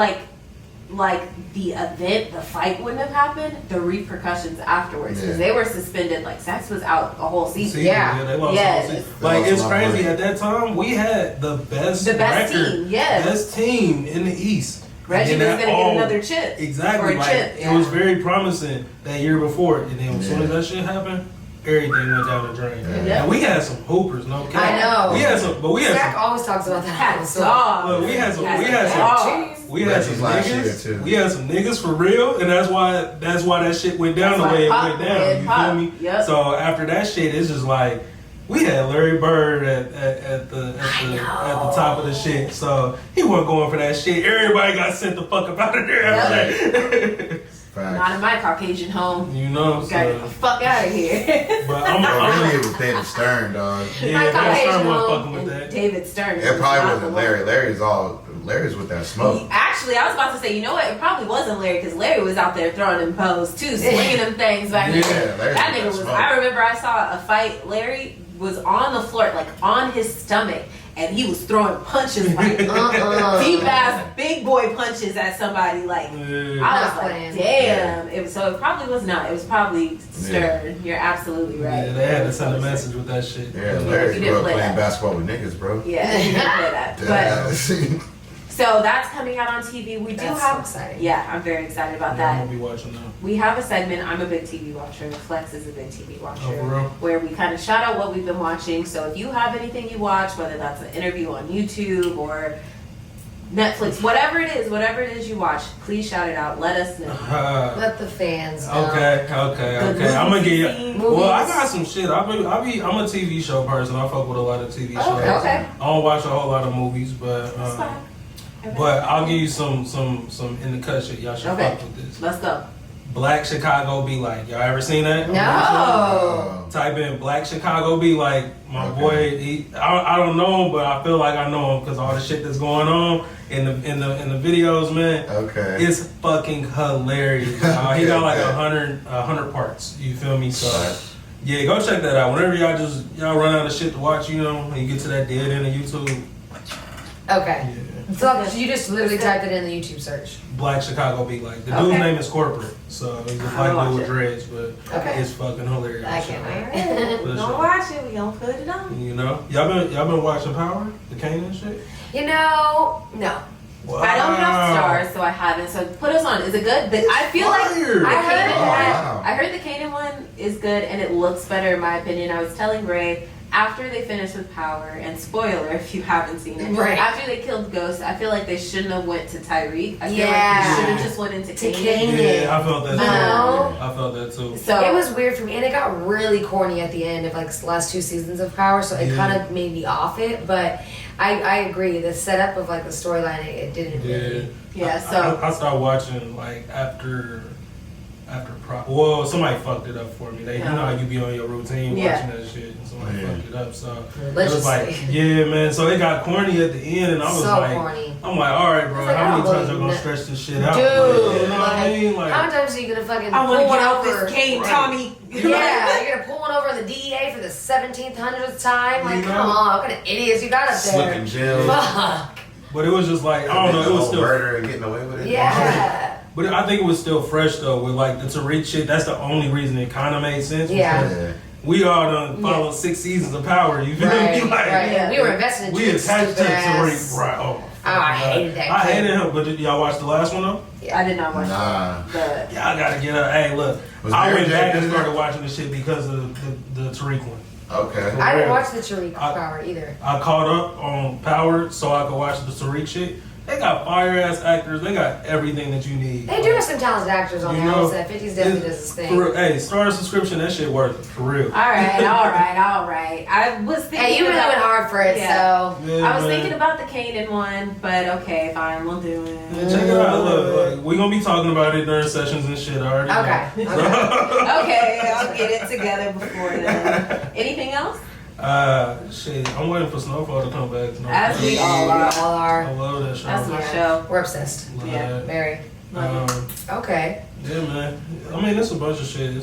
like the event, the fight wouldn't have happened. The repercussions afterwards, because Yeah. they were suspended. Like Sachs was out a whole season. Season, Yeah. they lost Yes. the whole season. They Like lost it's a lot of crazy. money. At that time, we had the best The best record, team, yes. best team in the East, Reggie was And gonna get another chip. Exactly. Or a Like, chip, it was very promising that year before, and then as soon as that shit happened, everything went down the drain. Yeah. And we had some hoopers, no cap. I know. We had some, but we had Zach some. always talks about that. Had So, dogs. Look, we had some Reggie's last year, niggas. too. We had some niggas for real, and that's why that shit went down the way it went down. You feel me? Yep. So after that shit, it's just like we had Larry Bird at the top of the shit. So he wasn't going for that shit. Everybody got sent the fuck up out of there after that. Not in my Caucasian home. You know, You gotta get the fuck out of here. But I'm really with David Stern, dog. Yeah, David Stern wasn't fucking with And that. David Stern. It probably not wasn't the one. Larry. Larry's with that smoke. Actually, I was about to say, you know what? It probably wasn't Larry because Larry was out there throwing them pose too, swinging them things back Yeah, there. Larry's That with nigga was. smoke. I remember I saw a fight. Larry was on the floor, like on his stomach, and he was throwing punches like deep ass big boy punches at somebody. Like I was Not like, playing. damn. So it probably was not. It was probably Stern. You're absolutely right. Yeah, they had to send a message with that shit. Yeah, you Larry didn't grew up play playing that. basketball with niggas, bro. Yeah, you didn't play that. But so that's coming out on TV. We do That's have. so exciting. Yeah, I'm very excited about I'm that. gonna be watching that. We have a segment. I'm a big TV watcher. Flex is a big TV watcher. Oh, for real? Where we kind of shout out what we've been watching. So if you have anything you watch, whether that's an interview on YouTube or Netflix, whatever it is you watch, please shout it out. Let us know. let the fans know. Okay. The I'm gonna get you. movie Well, I movies. got some shit. I'm a TV show person. I fuck with a lot of TV shows. Okay. I don't watch a whole lot of movies, but That's fine. Okay. but I'll give you some in the cut shit. Y'all should Okay. fuck with this. Let's go. Black Chicago Be Like. Y'all ever seen that? No. Type in Black Chicago Be Like. My boy, I don't know him, but I feel like I know him because all the shit that's going on in the videos, man. Okay. It's fucking hilarious. He got like Okay. 100 parts. You feel me? So Right. yeah, go check that out. Whenever y'all run out of shit to watch, you know, and you get to that dead end of YouTube. Okay. Yeah. So you just literally typed it in the YouTube search. Black Chicago Be Like. The dude's Okay. name is Corporate, so he's a I'll black watch dude with it. dreads, but Okay. it's fucking hilarious. I can't All wait. right. For Don't sure. watch it. We gonna put it on. You know, y'all been watching Power, the Kanan shit. You know, no. Wow. I don't have stars, so I haven't. So put us on. Is it good? But I feel like fire. I heard Oh, wow. I heard the Kanan one is good, and it looks better in my opinion. I was telling Ray after they finished with Power, and spoiler if you haven't seen it, Right. after they killed Ghost, I feel like they shouldn't have went to Tyreek. I feel Yeah. like they should have just went into To Kanan. Kanan. Yeah, I felt that too. No. I felt that too. So It was weird for me, and it got really corny at the end of like the last 2 seasons of Power, so it Yeah. kind of made me off it. But I agree, the setup of like the storyline, it didn't really. yeah. So I started watching like after well, somebody fucked it up for me. You know how you be on your routine Yeah. watching that shit, and somebody fucked it up. So it Let's was just like, say. yeah, man. So it got corny at the end, and I was So like, corny. I'm like, all right, bro. I was like, How I many don't times are believe gonna that. stretch this shit out? Dude, Like, you know what I mean? how many Like, times are you gonna fucking I want to pull get one out over? this cane, Right. Tommy. Yeah, you're gonna pull one over in the DEA for the 1700th time? Like, You know? come on, what kind of idiots you got up there? Slipping Jill. Fuck. but it was just like, I don't know. It was still murder and getting away with it. Yeah. But I think it was still fresh though, with like the Tariq shit. That's the only reason it kind of made sense. Yeah. because Yeah. we all done followed 6 seasons of Power. You feel Right, me? Like, right. We were invested in we Tariq's attached to stupid Tariq. ass. Right. Oh, I hated that I kid. hated him. But did y'all watch the last one though? I did not watch Nah. the. Y'all gotta get up. Hey, look. Was I Mary went J. back and in it? started watching the shit because of the Tariq one. Okay. I didn't watch the Tariq I- Power either. I caught up on Power so I could watch the Tariq shit. They got fire ass actors. They got everything that you need. They do have some talented actors on You there. know, So 50s definitely does his thing. For real. Hey, Star subscription, that shit worth it. For real. All right. I was thinking. Hey, you really about, went hard for it, Yeah. so. Yeah, I was man. thinking about the Kanan one, but okay, fine, we'll do it. Yeah, check it out. Look, we're gonna be talking about it during sessions and shit. I already know. Okay. Okay, I'll get it together before then. Anything else? Shit, I'm waiting for Snowfall to come back. As we all We are. all I are. love that show. That's my Yeah. show. We're obsessed. Love Yeah. that. Very. Okay. Yeah, man. I mean, it's a bunch of shit. I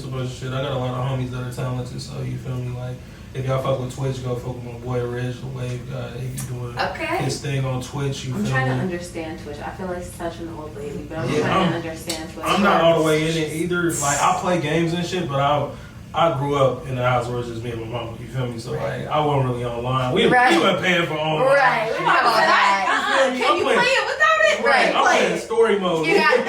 got a lot of homies that are talented, so you feel me? Like, if y'all fuck with Twitch, go fuck with my boy Reg, the Wave guy. He be doing Okay. his thing on Twitch. You I'm feel trying to me? understand Twitch. I feel like such an old lady, but I'm Yeah, trying I'm- to understand Twitch. I'm not all the way in it either. Like, I play games and shit, but I grew up in the house where it's just me and my mama. You feel me? So like, I wasn't really online. We Right. weren't paying for online. Right. We have all that. Can you play it without it? it. Right. I'm Play playing it. story mode. You got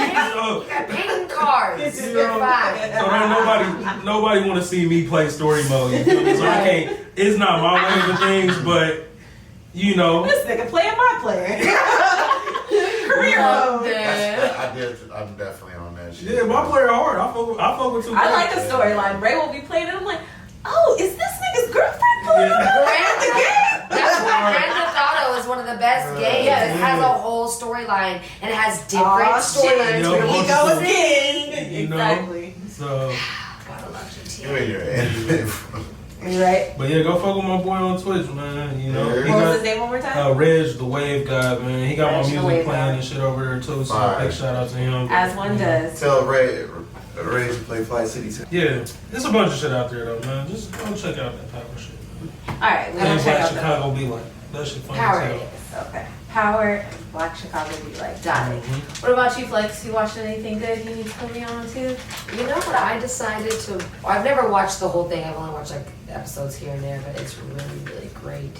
painting cards. You You're know, fine. So ain't nobody want to see me play story mode. You feel me? So I can't. It's not my way of things, but you know. This nigga playing my player. Career Love mode. that. I'm definitely on that shit. Yeah, my player hard. I fuck with 2K. I like the storyline. Ray will be playing it. I'm like, oh, is this nigga's girlfriend playing the game? That's why Grand Theft Auto is one of the best games. Yes. It has a whole storyline and it has different Aw, storylines. shit. where Yo, he what's goes the- in. You know? Exactly. So, Gotta love GTA. You and your anime. Right. but yeah, go fuck with my boy on Twitch, man. You know, Yeah. he What was got his name one more time? Reg, the Wave guy, man. He got Reg, my the music Wave playing guy. and shit over there too. So Fire. big shout out to him. As one does. Tell Ray to play FlyCityTape. Yeah, there's a bunch of shit out there though, man. Just go check out that type of shit. All right, we're And gonna check Black out Chicago be like that shit funny Power as it hell. is. Okay. Power and Black Chicago be like, got it. Mhm. What about you, Flex? You watched anything good you need to put me on too? You know what? I decided to. I've never watched the whole thing. I've only watched like episodes here and there, but it's a really, really great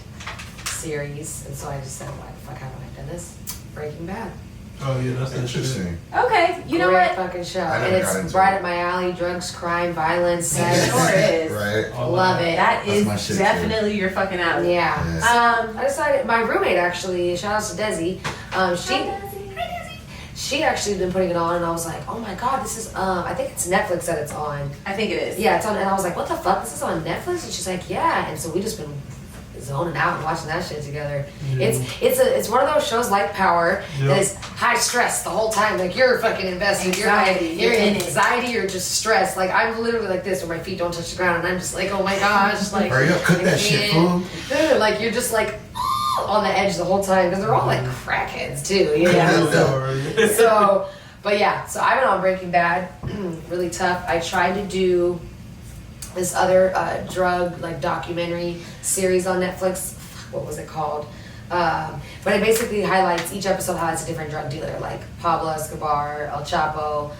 series. And so I just said, why the fuck haven't I done this? Breaking Bad. Oh yeah, that's that shit. Interesting. Okay, you know Great what? fucking show. I And never got it's into right it. up my alley. Drugs, crime, violence, sex. Sure is. Right? All Love that. it. That That's is my shit, too. definitely your fucking alley. Yeah. Yes. I decided, my roommate actually, shout out to Desi, she actually been putting it on and I was like, oh my god, this is, I think it's Netflix that it's on. I think it is. Yeah, it's on, and I was like, what the fuck, this is on Netflix? And she's like, yeah, and so we just been zoning out and watching that shit together. Yeah. It's one of those shows like Power Yeah. that is high stress the whole time. Like you're fucking invested. Anxiety. You're You're in in it. anxiety or just stress. Like I'm literally like this where my feet don't touch the ground and I'm just like, oh my gosh, like Hurry up, cook I that shit, can't. fool. Like you're just like on the edge the whole time because they're all like crackheads too. You know? Yeah. So, but yeah, so I've been on Breaking Bad, really tough. I tried to do this other drug like documentary series on Netflix. What was it called? But it basically highlights, each episode highlights a different drug dealer, like Pablo Escobar, El Chapo,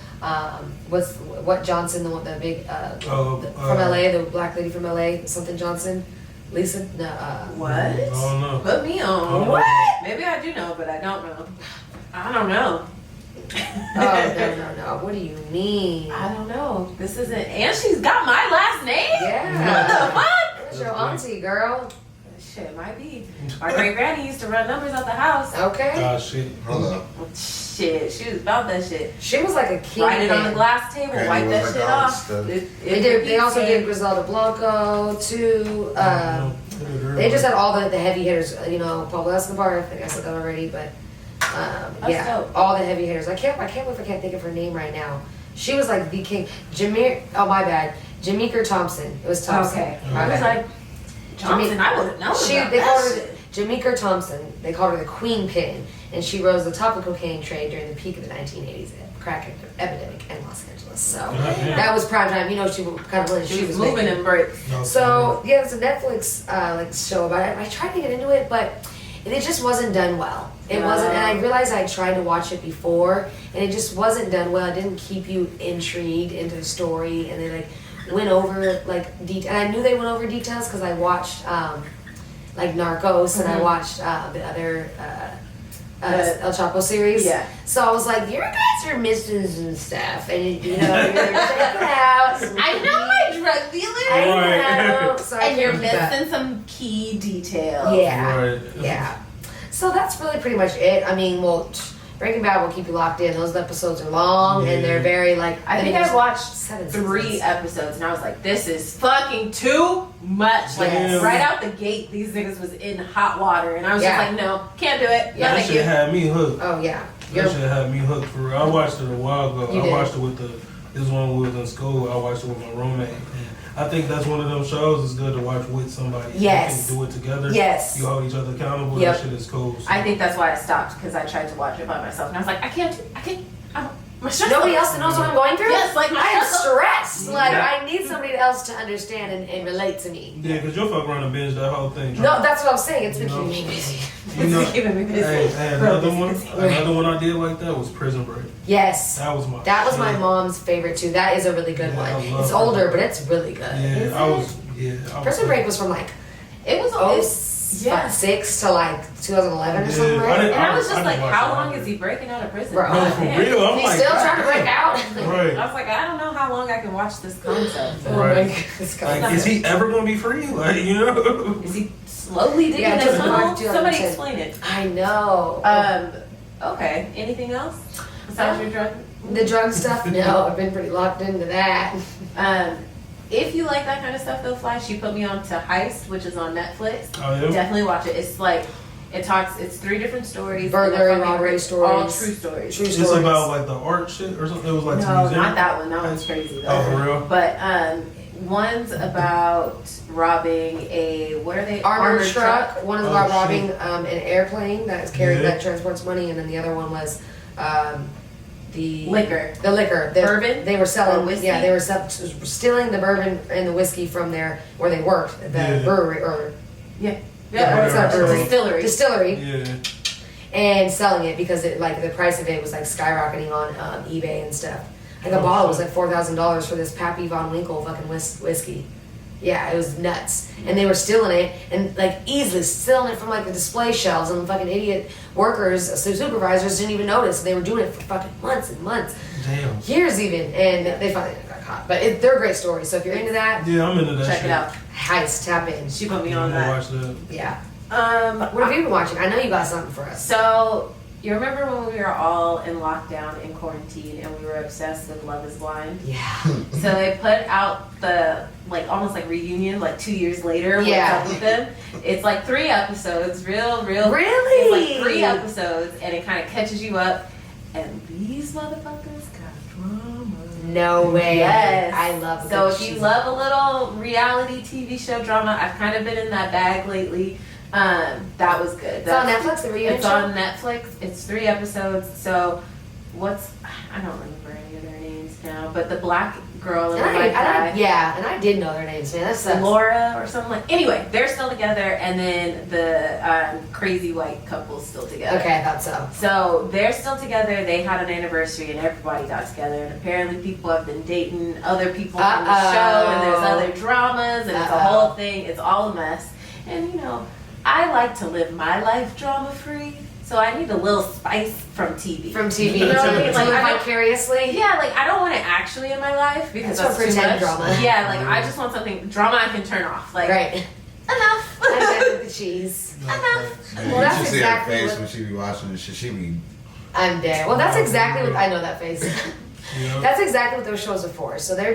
what Johnson, the big from LA, the black lady from LA, something Johnson, Lisa. No, What? I don't know. Put me on. What? Maybe I do know, but I don't know. I don't know. oh no. What do you mean? I don't know. This isn't. And she's got my last name? Yeah. What the fuck? Where's your auntie, girl? Shit, might be. My great granny used to run numbers out the house. Okay. Ah shit. Hold up. Shit, she was about that shit. She was like a kid. Write it on the glass table, Granny wipe was that like shit all off. stuff. They also did Griselda Blanco too. They just had all the heavy hitters. You know, Pablo Escobar. I think I said that already, but yeah, dope. all the heavy hitters. I can't believe I can't think of her name right now. She was like the king. Oh my bad. Jameika Thompson. It was Thompson. Okay. My I was bad. like, Johnson, I wouldn't know about They that called her shit. Jameika Thompson. They called her the Queen Pin, and she rose the top of cocaine trade during the peak of the 1980s crack epidemic in Los Angeles. So that was prime time. You know, she kind of She was making- moving in bricks. So yeah, it's a Netflix like show about it. I tried to get into it, but it just wasn't done well. It wasn't, and I realized I tried to watch it before, and it just wasn't done well. It didn't keep you intrigued into the story, and they like went over like and I knew they went over details because I watched like Narcos and I watched the other El Chapo series. Yeah. So I was like, you guys are missing some stuff, and you know, you're check it out. I know my drug dealer. I know. So I And you're couldn't do that. missing some key details. Yeah. Right. Yeah. So that's really pretty much it. I mean, well, Breaking Bad will keep you locked in. Those episodes are long and they're very like. I think there's I watched 7 3 seasons. episodes and I was like, this is fucking too much. Like Damn. right out the gate, these niggas was in hot water and I was Yeah. just like, no, can't do it. Yeah, No, That thank shit you. had me hooked. Oh yeah. That shit had me hooked for real. I watched it a while ago. You I did. watched it with this one we was in school. I watched it with my roommate. And I think that's one of them shows it's good to watch with somebody. Yes. You can do it together. Yes. You hold each other accountable. Yep. That shit is cool. So. I think that's why I stopped because I tried to watch it by myself and I was like, I can't, my stress Nobody level- else knows what I'm going through? Yes, like, my I am stress stressed. Like Yeah. I need somebody else to understand and relate to me. Yeah, because you'll fuck around and binge that whole thing. No, that's what I'm saying. It's been You know. keeping me busy. You know, It's keeping me busy. hey, Real another busy. one I did like that was Prison Break. Yes. That was my My shit. mom's favorite too. That is a really good Yeah, I one. love It's it. older, but it's really good. Yeah, Is I it? was Prison Break was from like It was oh it, 2006 to like 2011 or something like that. And I was just like, watch how that. long is he breaking out of prison? Bro. No, for real. I'm He's like, still trying to break out. Right. I was like, I don't know how long I can watch this concept. Right. This Like, is he ever gonna be free? Like, you know? Is he slowly digging Yeah, his just tunnel? like 2010. Somebody explain it. I know. Okay. Anything else besides your drug? The drug stuff? No, I've been pretty locked into that. If you like that kind of stuff, though, Fly, she put me on to Heist, which is on Netflix. Oh, yeah? Definitely watch it. It's like it's 3 different stories. Burglary, and they're robbery all stories. true stories. True It's stories. about like the art shit or something. It was like some No, museum. not that one. That one's crazy though. Oh, for real? But one's about robbing a Armored truck. One is Oh, about shit. robbing an airplane that Yeah. transports money, and then the other one was the liquor. The liquor. Bourbon? They were selling Or whiskey? Yeah, they were stealing the bourbon and the whiskey from where they worked, the Yeah. brewery or Yeah, it's not brewery. distillery. Distillery, Yeah. and selling it because the price of it was like skyrocketing on eBay and stuff. Like a Oh, bottle was shit. like $4,000 for this Pappy Von Winkle fucking whiskey. Yeah, it was nuts. And they were stealing it and like easily stealing it from like the display shelves, and the fucking idiot workers, supervisors didn't even notice. They were doing it for fucking months and months, Damn. years even, and they finally got caught. But they're great stories. So if you're into that, Yeah, I'm into that Check shit. it out. Heist, tap in. She put me I'm on gonna that. watch that. Yeah. Um, What have you been watching? I know you got something for us. So you remember when we were all in lockdown in quarantine and we were obsessed with Love Is Blind? Yeah. So they put out the almost like reunion 2 years later. Yeah. What's up with them? It's like 3 episodes, real. Really? It's like 3 episodes, and it kind of catches you up. And these motherfuckers got drama. No way. Yes. I love. So if you love a little reality TV show drama, I've kind of been in that bag lately. That was good. It's on Netflix. The reunion It's show? on Netflix. It's 3 episodes. So I don't remember any of their names now, but the black girl and the white guy. And I did know their names, man. That sucks. Laura or something like. Anyway, they're still together, and then the crazy white couple's still together. Okay, I thought so. So they're still together. They had an anniversary, and everybody got together. And apparently, people have been dating other people from the show, and there's other dramas, and it's a whole thing. It's all a mess. And I like to live my life drama free. So I need a little spice from TV. From TV. You know what I mean? Like, I don't- vicariously. Yeah, I don't want it actually in my life because That's that's what too pretend much. drama. Yeah, I just want something drama I can turn off. Right. Enough. I'm done with the cheese. Yeah, Well, you that's should see exactly her face what- when she be watching this shit. She be I'm dead. Well, that's exactly what I know that face. Yeah. That's exactly what those shows are for. So they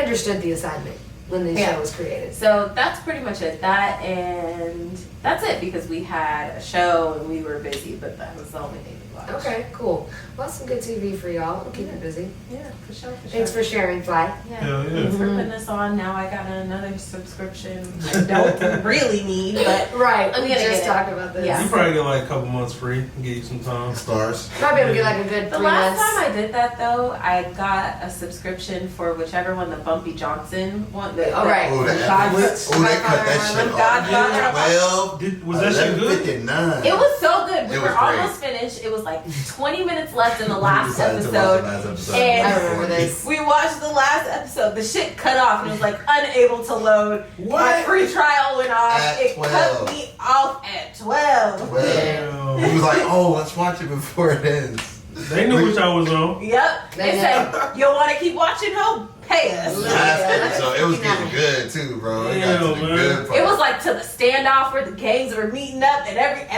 understood the assignment when the Yeah. show was created. So that's pretty much it. That and that's it because we had a show and we were busy, but that was the only thing we watched. Okay, cool. Well, that's some good TV for y'all. It'll keep you busy. Yeah, for sure. Thanks for sharing, Fly. Yeah. Hell yeah. Thanks for putting this on. Now I got another subscription. I don't really need, but Right. I'm We gonna just get it. talked about this. Yeah. You probably get like a couple months free. Get you some time. stars. Might be able to get like a good the 3 last months. time I did that though, I got a subscription for whichever one, the Bumpy Johnson one. Oh, right. Oh, that God- they cut that Godfather, shit Godfather. off. 12. Was that shit good? 11:59. It was so good. We It were was great. almost finished. It was like 20 minutes left in the We last decided to watch the episode. last episode. And I remember this. We watched the last episode. The shit cut off and it was like unable to load. My What? free trial went off. At It 12. cut me off at 12. Well, Damn. he was like, "Oh, let's watch it before it ends." They knew which I was on. Yep. They They said, you want to keep watching? Ho, pay us. Last episode, it was getting good too, bro. It got Damn, to the man. good part. It was like to the standoff where the gangs were meeting up and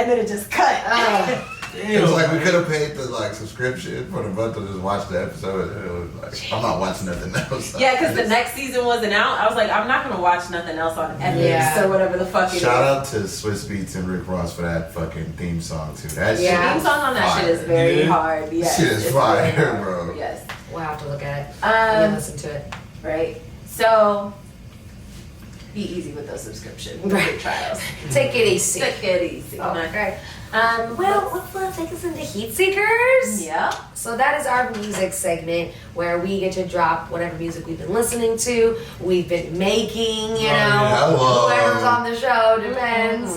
then it just cut. It was like we could have paid the subscription for the month to just watch the episode. And it was like, I'm not watching nothing else. Yeah, because the next season wasn't out. I was like, I'm not going to watch nothing else on Netflix Yeah. or whatever the fuck it is. Shout out to Swiss Beats and Rick Ross for that fucking theme song too. That Yeah. The theme song on that shit is fire. very Yeah. hard. Yes, Shit is it's fire, very hard. bro. Yes. We'll have to look at it. And listen to it. Right. So be easy with those subscription Right. trials. Take it easy. Take it easy. Okay. Well, let's take us into Heat Seekers. Yeah. So that is our music segment where we get to drop whatever music we've been listening to, we've been making, Hello. whoever's on the show, depends,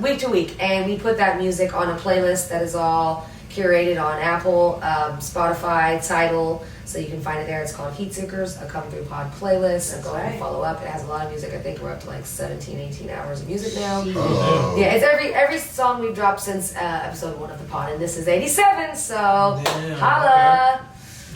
week to week. And we put that music on a playlist that is all curated on Apple, Spotify, Tidal, so you can find it there. It's called Heat Seekers, a Come Through Pod playlist. And go ahead and follow up. It has a lot of music. I think we're up to like 17, 18 hours of music now. Oh. Yeah, it's every song we've dropped since episode 1 of the pod, and this is 87. So holla. Okay.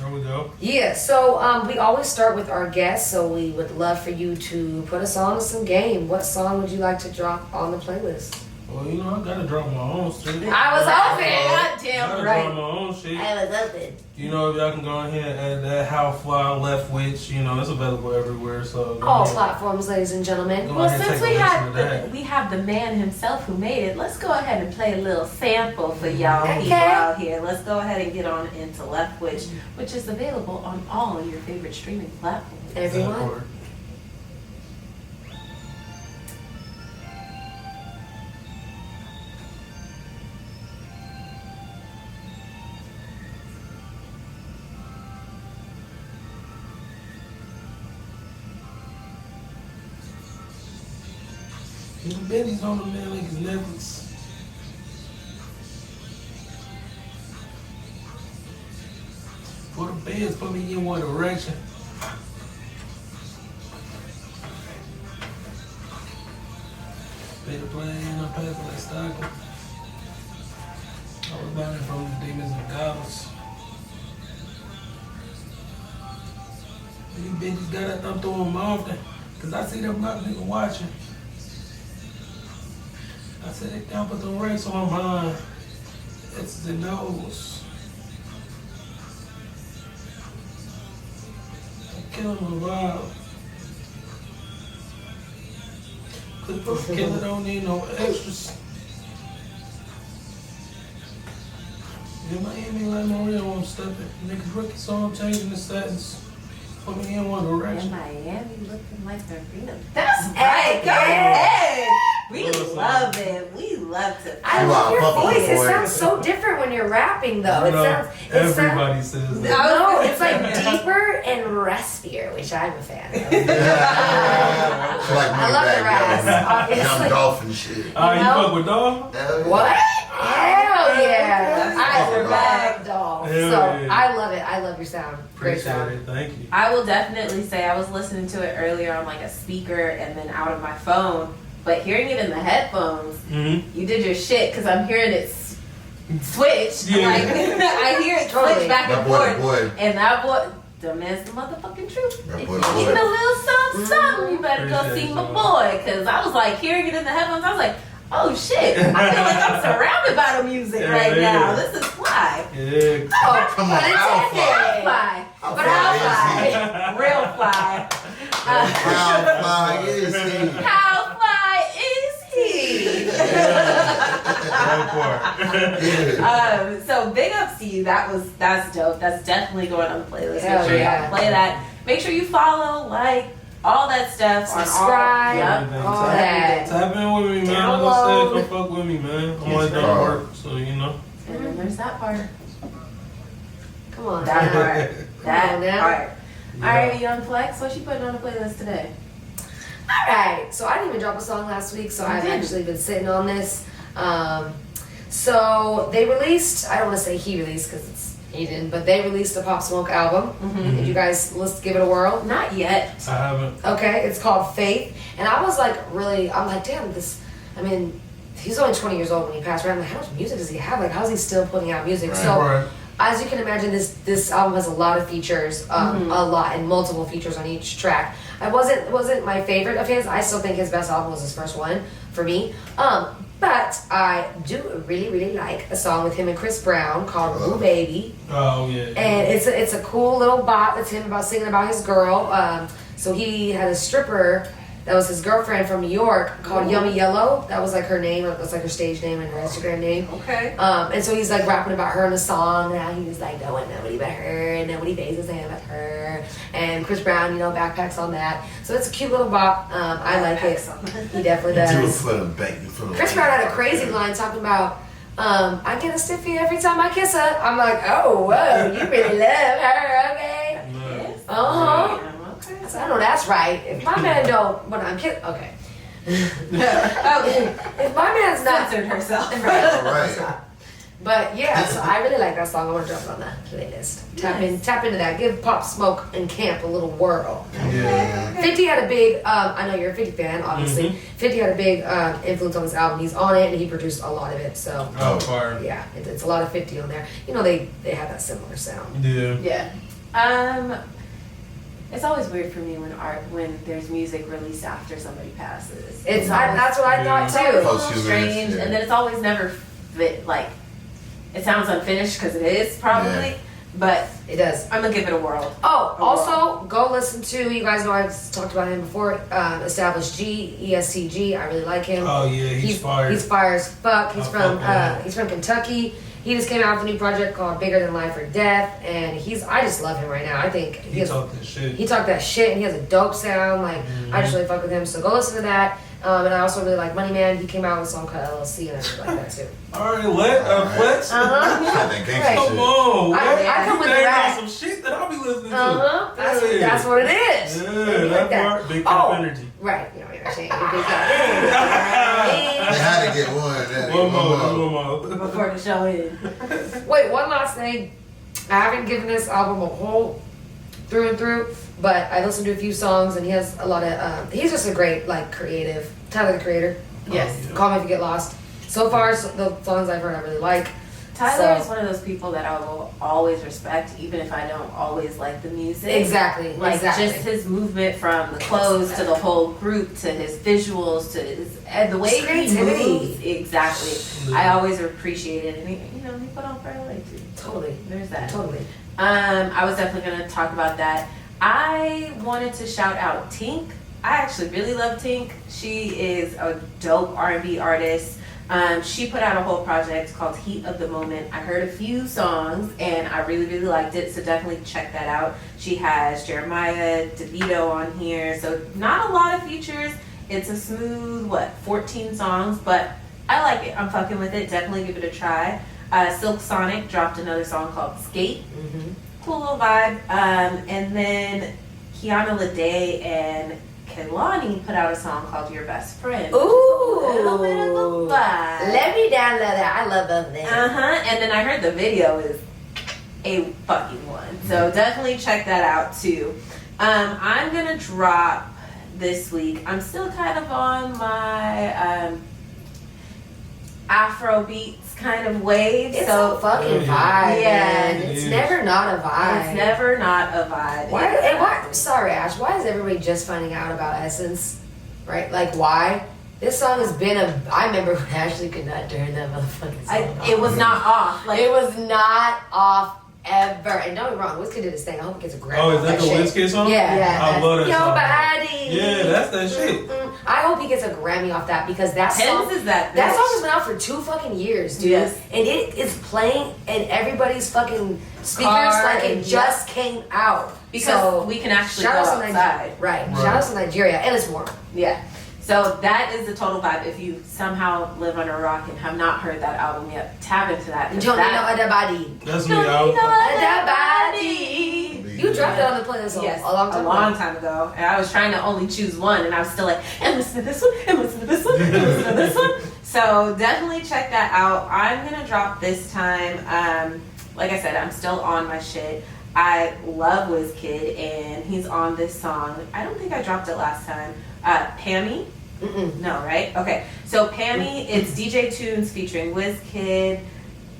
There we go. Yeah, so we always start with our guests, so we would love for you to put us on some game. What song would you like to drop on the playlist? Well, you know, I gotta drop my own shit. I was hoping. Goddamn Gotta right. drop my own shit. I was hoping. You know, if y'all can go ahead and add that HowFly Left Witch, you know, it's available everywhere. So go All ahead. platforms, ladies and gentlemen. Go Well, ahead and since take we a have listen to that. we have the man himself who made it, let's go ahead and play a little sample for y'all Okay. people out here. Let's go ahead and get on into Left Witch, which is available on all your favorite streaming platforms. That Everyone. part. You bet he's on the man like his Netflix. For the beds, put me in one direction. Pay the plane, I'm passing like stocking. I was running from the demons and goblins. You bitches gotta thumb through them often, cause I see them black niggas watching. I said they down, put the ranks on mine. It's the nose. I'm killing my vibe. Cause killer don't need no extras. In Miami, like Maria, I'm stepping. Niggas rookie, so I'm changing the status. Put me in one In direction. Miami, looking like the arena. That's Right, go ahead. We Awesome. love it. We love to. I You love are your fucking voice. It boy. sounds so different when you're rapping, though. It No, sounds. everybody says that. No, it's like deeper and raspier, which I'm a fan of. I love the rasp, obviously. Young dolphin shit. You know? fuck with dog? Hell yeah. What? Hell yeah! I Oh, love dolls. Hell So yeah. I love it. I love your sound. Great Appreciate sound. it. Thank you. I will definitely say I was listening to it earlier on like a speaker and then out of my phone, but hearing it in the headphones, Mm-hmm. you did your shit because I'm hearing it switch. Yeah. Like I hear it Totally. switch back That and boy, forth, that boy. and that boy. The man's the motherfucking truth. That If boy, you that need boy. a little something, something, you better go Appreciate see my y'all. boy. Cause I was like hearing it in the headphones. I was like, oh shit! I feel like I'm surrounded by the music Yeah, right yeah. now. This is fly. Yeah. Oh, Come on, how fly? Fly. How But fly how fly? Real fly. How fly is he? How fly is he? That part. So big ups to you. That's dope. That's definitely going on the playlist. Hell Make sure yeah. y'all play that. Make sure you follow, like, all that stuff. Subscribe. On all, Everything. All that. Tap in with me, man. Like I said, come fuck with me, man. I'm always done work, so you know. And then there's that part. Come on. That now. part. That Come on now. part. Yeah. Alright, Young Flex, what you putting on the playlist today? Alright, so I didn't even drop a song last week, so I've didn't. actually been sitting on this. So they released, I don't want to say he released because it's he didn't, but they released a Pop Smoke album. Mm-hmm. Did you guys let's give it a whirl? Not yet. I haven't. Okay, it's called Faith. And I was like, really, I'm like, damn, this, I mean, he's only 20 years old when he passed away. I'm like, how much music does he have? Like, how's he still putting out music? Right. So, Right. as you can imagine, this album has a lot of features, a lot, and multiple features on each track. I wasn't my favorite of his. I still think his best album was his first one for me. But I do really, really like a song with him and Chris Brown called "Blue Baby," Oh yeah. and it's a cool little bop. It's him about singing about his girl. So he had a stripper that was his girlfriend from New York called Yummy Yellow. That was like her name. That's like her stage name and her Instagram name. Okay. And so he's like rapping about her in a song, and how he was like, "Don't want nobody but her, and nobody bases him but her." And Chris Brown, you know, backpacks on that. So it's a cute little bop. I like it. He definitely Do it does. for the baby. For the Chris Brown had a crazy line talking about, I get a stiffy every time I kiss her. I'm like, oh, whoa, you really love her, okay? Yeah. Uh-huh. Okay. So I know that's right. If my man don't, when I'm kidding, okay. Okay. If my man's not Censored herself. right, All right. it's not. But yeah, so I really like that song. I want to drop it on the playlist. Tap into that. Give Pop Smoke and Camp a little whirl. Yeah. 50 had a big, I know you're a 50 fan, obviously. 50 had a big influence on this album. He's on it and he produced a lot of it. So Fire. yeah, it's a lot of 50 on there. You know, they have that similar sound. Yeah. Yeah. It's always weird for me when there's music released after somebody passes. That's what I thought too. Posthumous, Strange, yeah. and then it's always never fit. Like, it sounds unfinished because it is probably, but It does. I'm gonna give it a whirl. Oh, also go listen to, you guys know I've talked about him before, Established G, ESTG. I really like him. Oh yeah, he's fire. He's fire as fuck. He's fuck he's from Kentucky. He just came out with a new project called Bigger Than Life or Death, and I just love him right now. I think he talked that shit. He talked that shit, and he has a dope sound. Like I just really fuck with him. So go listen to that. And I also really like Money Man. He came out with a song called LLC, and I really like that too. Alright, Flex. Right. Come on. I come with the rap. Some shit that I'll be listening to. That's what it is. Yeah, that part. Big cap energy. Right. You know what I'm saying? Big cap They had to get one. One more. Before the show ends. Wait, one last thing. I haven't given this album a whole through and through, but I listened to a few songs, and he has a lot of. He's just a great creative. Tyler the Creator. Yes. Oh, yeah. Call Me If You Get Lost. So far, the songs I've heard, I really like. Tyler is one of those people that I will always respect, even if I don't always like the music. Exactly. Just his movement from the clothes to the whole group to his visuals to his the way he moves. Exactly. I always appreciate it, and he put on for LA too. Totally. There's that. Totally. I was definitely gonna talk about that. I wanted to shout out Tink. I actually really love Tink. She is a dope R&B artist. She put out a whole project called Heat of the Moment. I heard a few songs and I really, really liked it, so definitely check that out. She has Jeremiah DeVito on here, so not a lot of features. It's a smooth, 14 songs, but I like it. I'm fucking with it. Definitely give it a try. Silk Sonic dropped another song called Skate. Cool little vibe. And then Kiana Lede and Kehlani put out a song called Your Best Friend. Ooh. A little bit of a vibe. Let me download that. I love them. And then I heard the video is a fucking one. So definitely check that out too. I'm gonna drop this week. I'm still kind of on my AfroBeats kind of wave. It's so a fucking vibe, man. It It's is. never not a vibe. it's never not a vibe. Why? Sorry, Ash. Why is everybody just finding out about Essence? Right? Like, why? This song has been I remember when Ashley could not turn that motherfucking song It was not off. It was not off ever. And don't get me wrong, Wizkid did his thing. I hope he gets a Grammy. Oh, is that the shit. Wizkid song? Yeah. I love that Your song. body. Yeah, that's that shit. I hope he gets a Grammy off that because that song. Tens is that That bitch. song has been out for 2 fucking years, dude. Yes. And it is playing in everybody's fucking speakers Car, like it and just came out. Because So, we can actually go shout out to outside. Right. Right. Shout out to Nigeria. And it's warm. Yeah. So that is the total vibe. If you somehow live under a rock and have not heard that album yet, tap into that. You don't know other body. That's me. Other body. You dropped it on the playlist Yes, a long time ago. ago. And I was trying to only choose one, and I was still like, and listen to this one, and listen to this one, and listen to this one. So definitely check that out. I'm gonna drop this time. Like I said, I'm still on my shit. I love Wizkid, and he's on this song. I don't think I dropped it last time. Pammy. No, right? Okay. So Pammy, it's DJ Tunes featuring Wizkid,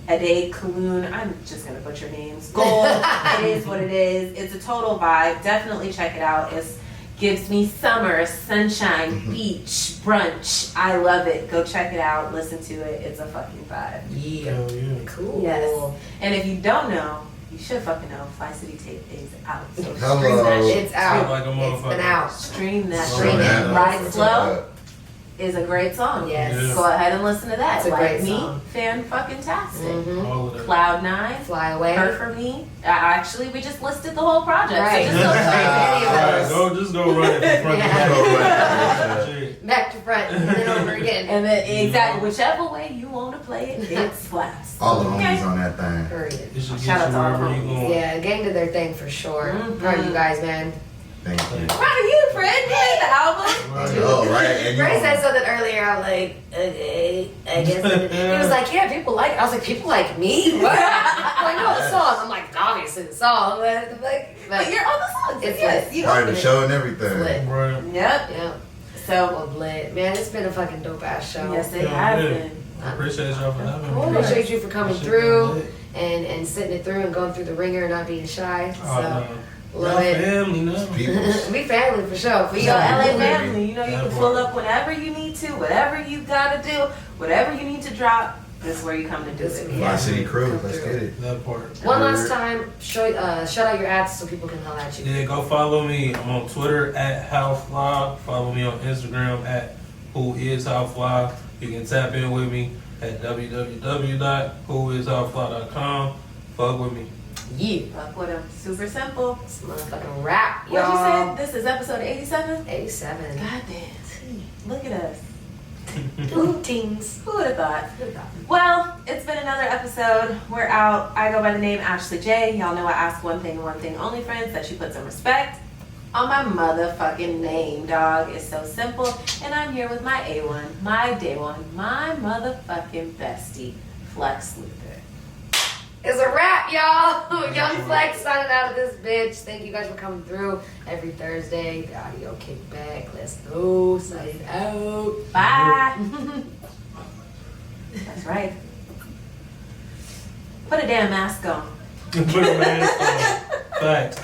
Ade Kaloon. I'm just gonna butcher names. Gold. It is what it is. It's a total vibe. Definitely check it out. It gives me summer, sunshine, beach, brunch. I love it. Go check it out. Listen to it. It's a fucking vibe. Yeah. Hell yeah. Cool. Yes. And if you don't know, you should fucking know. FlyCityTape is out. So Hello. stream that shit. It's out. Like a It's motherfucker. been out. Stream that Stream shit. it. Ride Slow is a great song. Yes. Yeah. Go ahead and listen to that. It's a Like great me, song. fan-fucking-tastic. Mhm. All of that. Cloud9, Fly away. Her For Me. Actually, we just listed the whole project. Right. So just go Any of Alright, those. just go run it from front to back. Go back. Shit. Back to front and then over again. And then exactly whichever way you want to play it, it slaps. All the Okay. homies on that thing. Period. It should Shout get out you to all wherever the you homies. going. Yeah, gang did their thing for sure. Mhm. Proud of you guys, man. Thank you. Proud of you, Fred. You made the album. Right. Oh, right. And Ray said something earlier. I'm like, okay, I guess. He was like, yeah, people like it. I was like, people like me? What? I'm like, no, the song. I'm like, obviously the song. But you're on the song. It's Yes, lit. you Right, open the it. show and everything. lit. Right. Yep. Yeah. So, Well, lit. Man, it's been a fucking dope ass show. yes, they Yeah, have yeah. been. I appreciate y'all for having me. Appreciate you for coming That shit through been lit. and sitting it through and going through the ringer and not being shy. So, Oh, no. love Y'all it. family now. Peoples. We family for sure. For We y'all. got LA baby. family. You know, you That can part. pull up whenever you need to, whatever you gotta do, whatever you need to drop. This is where you come to do This it. is- Fly City Crew, Come let's through. get it. That part. One last time, shout out your ads so people can holler at you. Yeah, go follow me. I'm on Twitter at HowFly. Follow me on Instagram at WhoIsHowFly. You can tap in with me at www.whoishowfly.com. Fuck with me. Yeah. Fuck with 'em. Super simple. It's motherfucking rap, What'd you y'all. say? This is episode 87? 87. Goddamn. Look at us. Two teams. Who would have thought? Well, it's been another episode. We're out. I go by the name Ashley J. Y'all know I ask one thing only, friends, that you put some respect on my motherfucking name, dog. It's so simple. And I'm here with my A1, my day one, my motherfucking bestie, Flex Luther. It's a wrap, y'all. Young Flex signing out of this bitch. Thank you guys for coming through every Thursday. The audio kickback. Let's go. Sign out. Bye. That's right. Put a damn mask on. Put a mask on. Fact.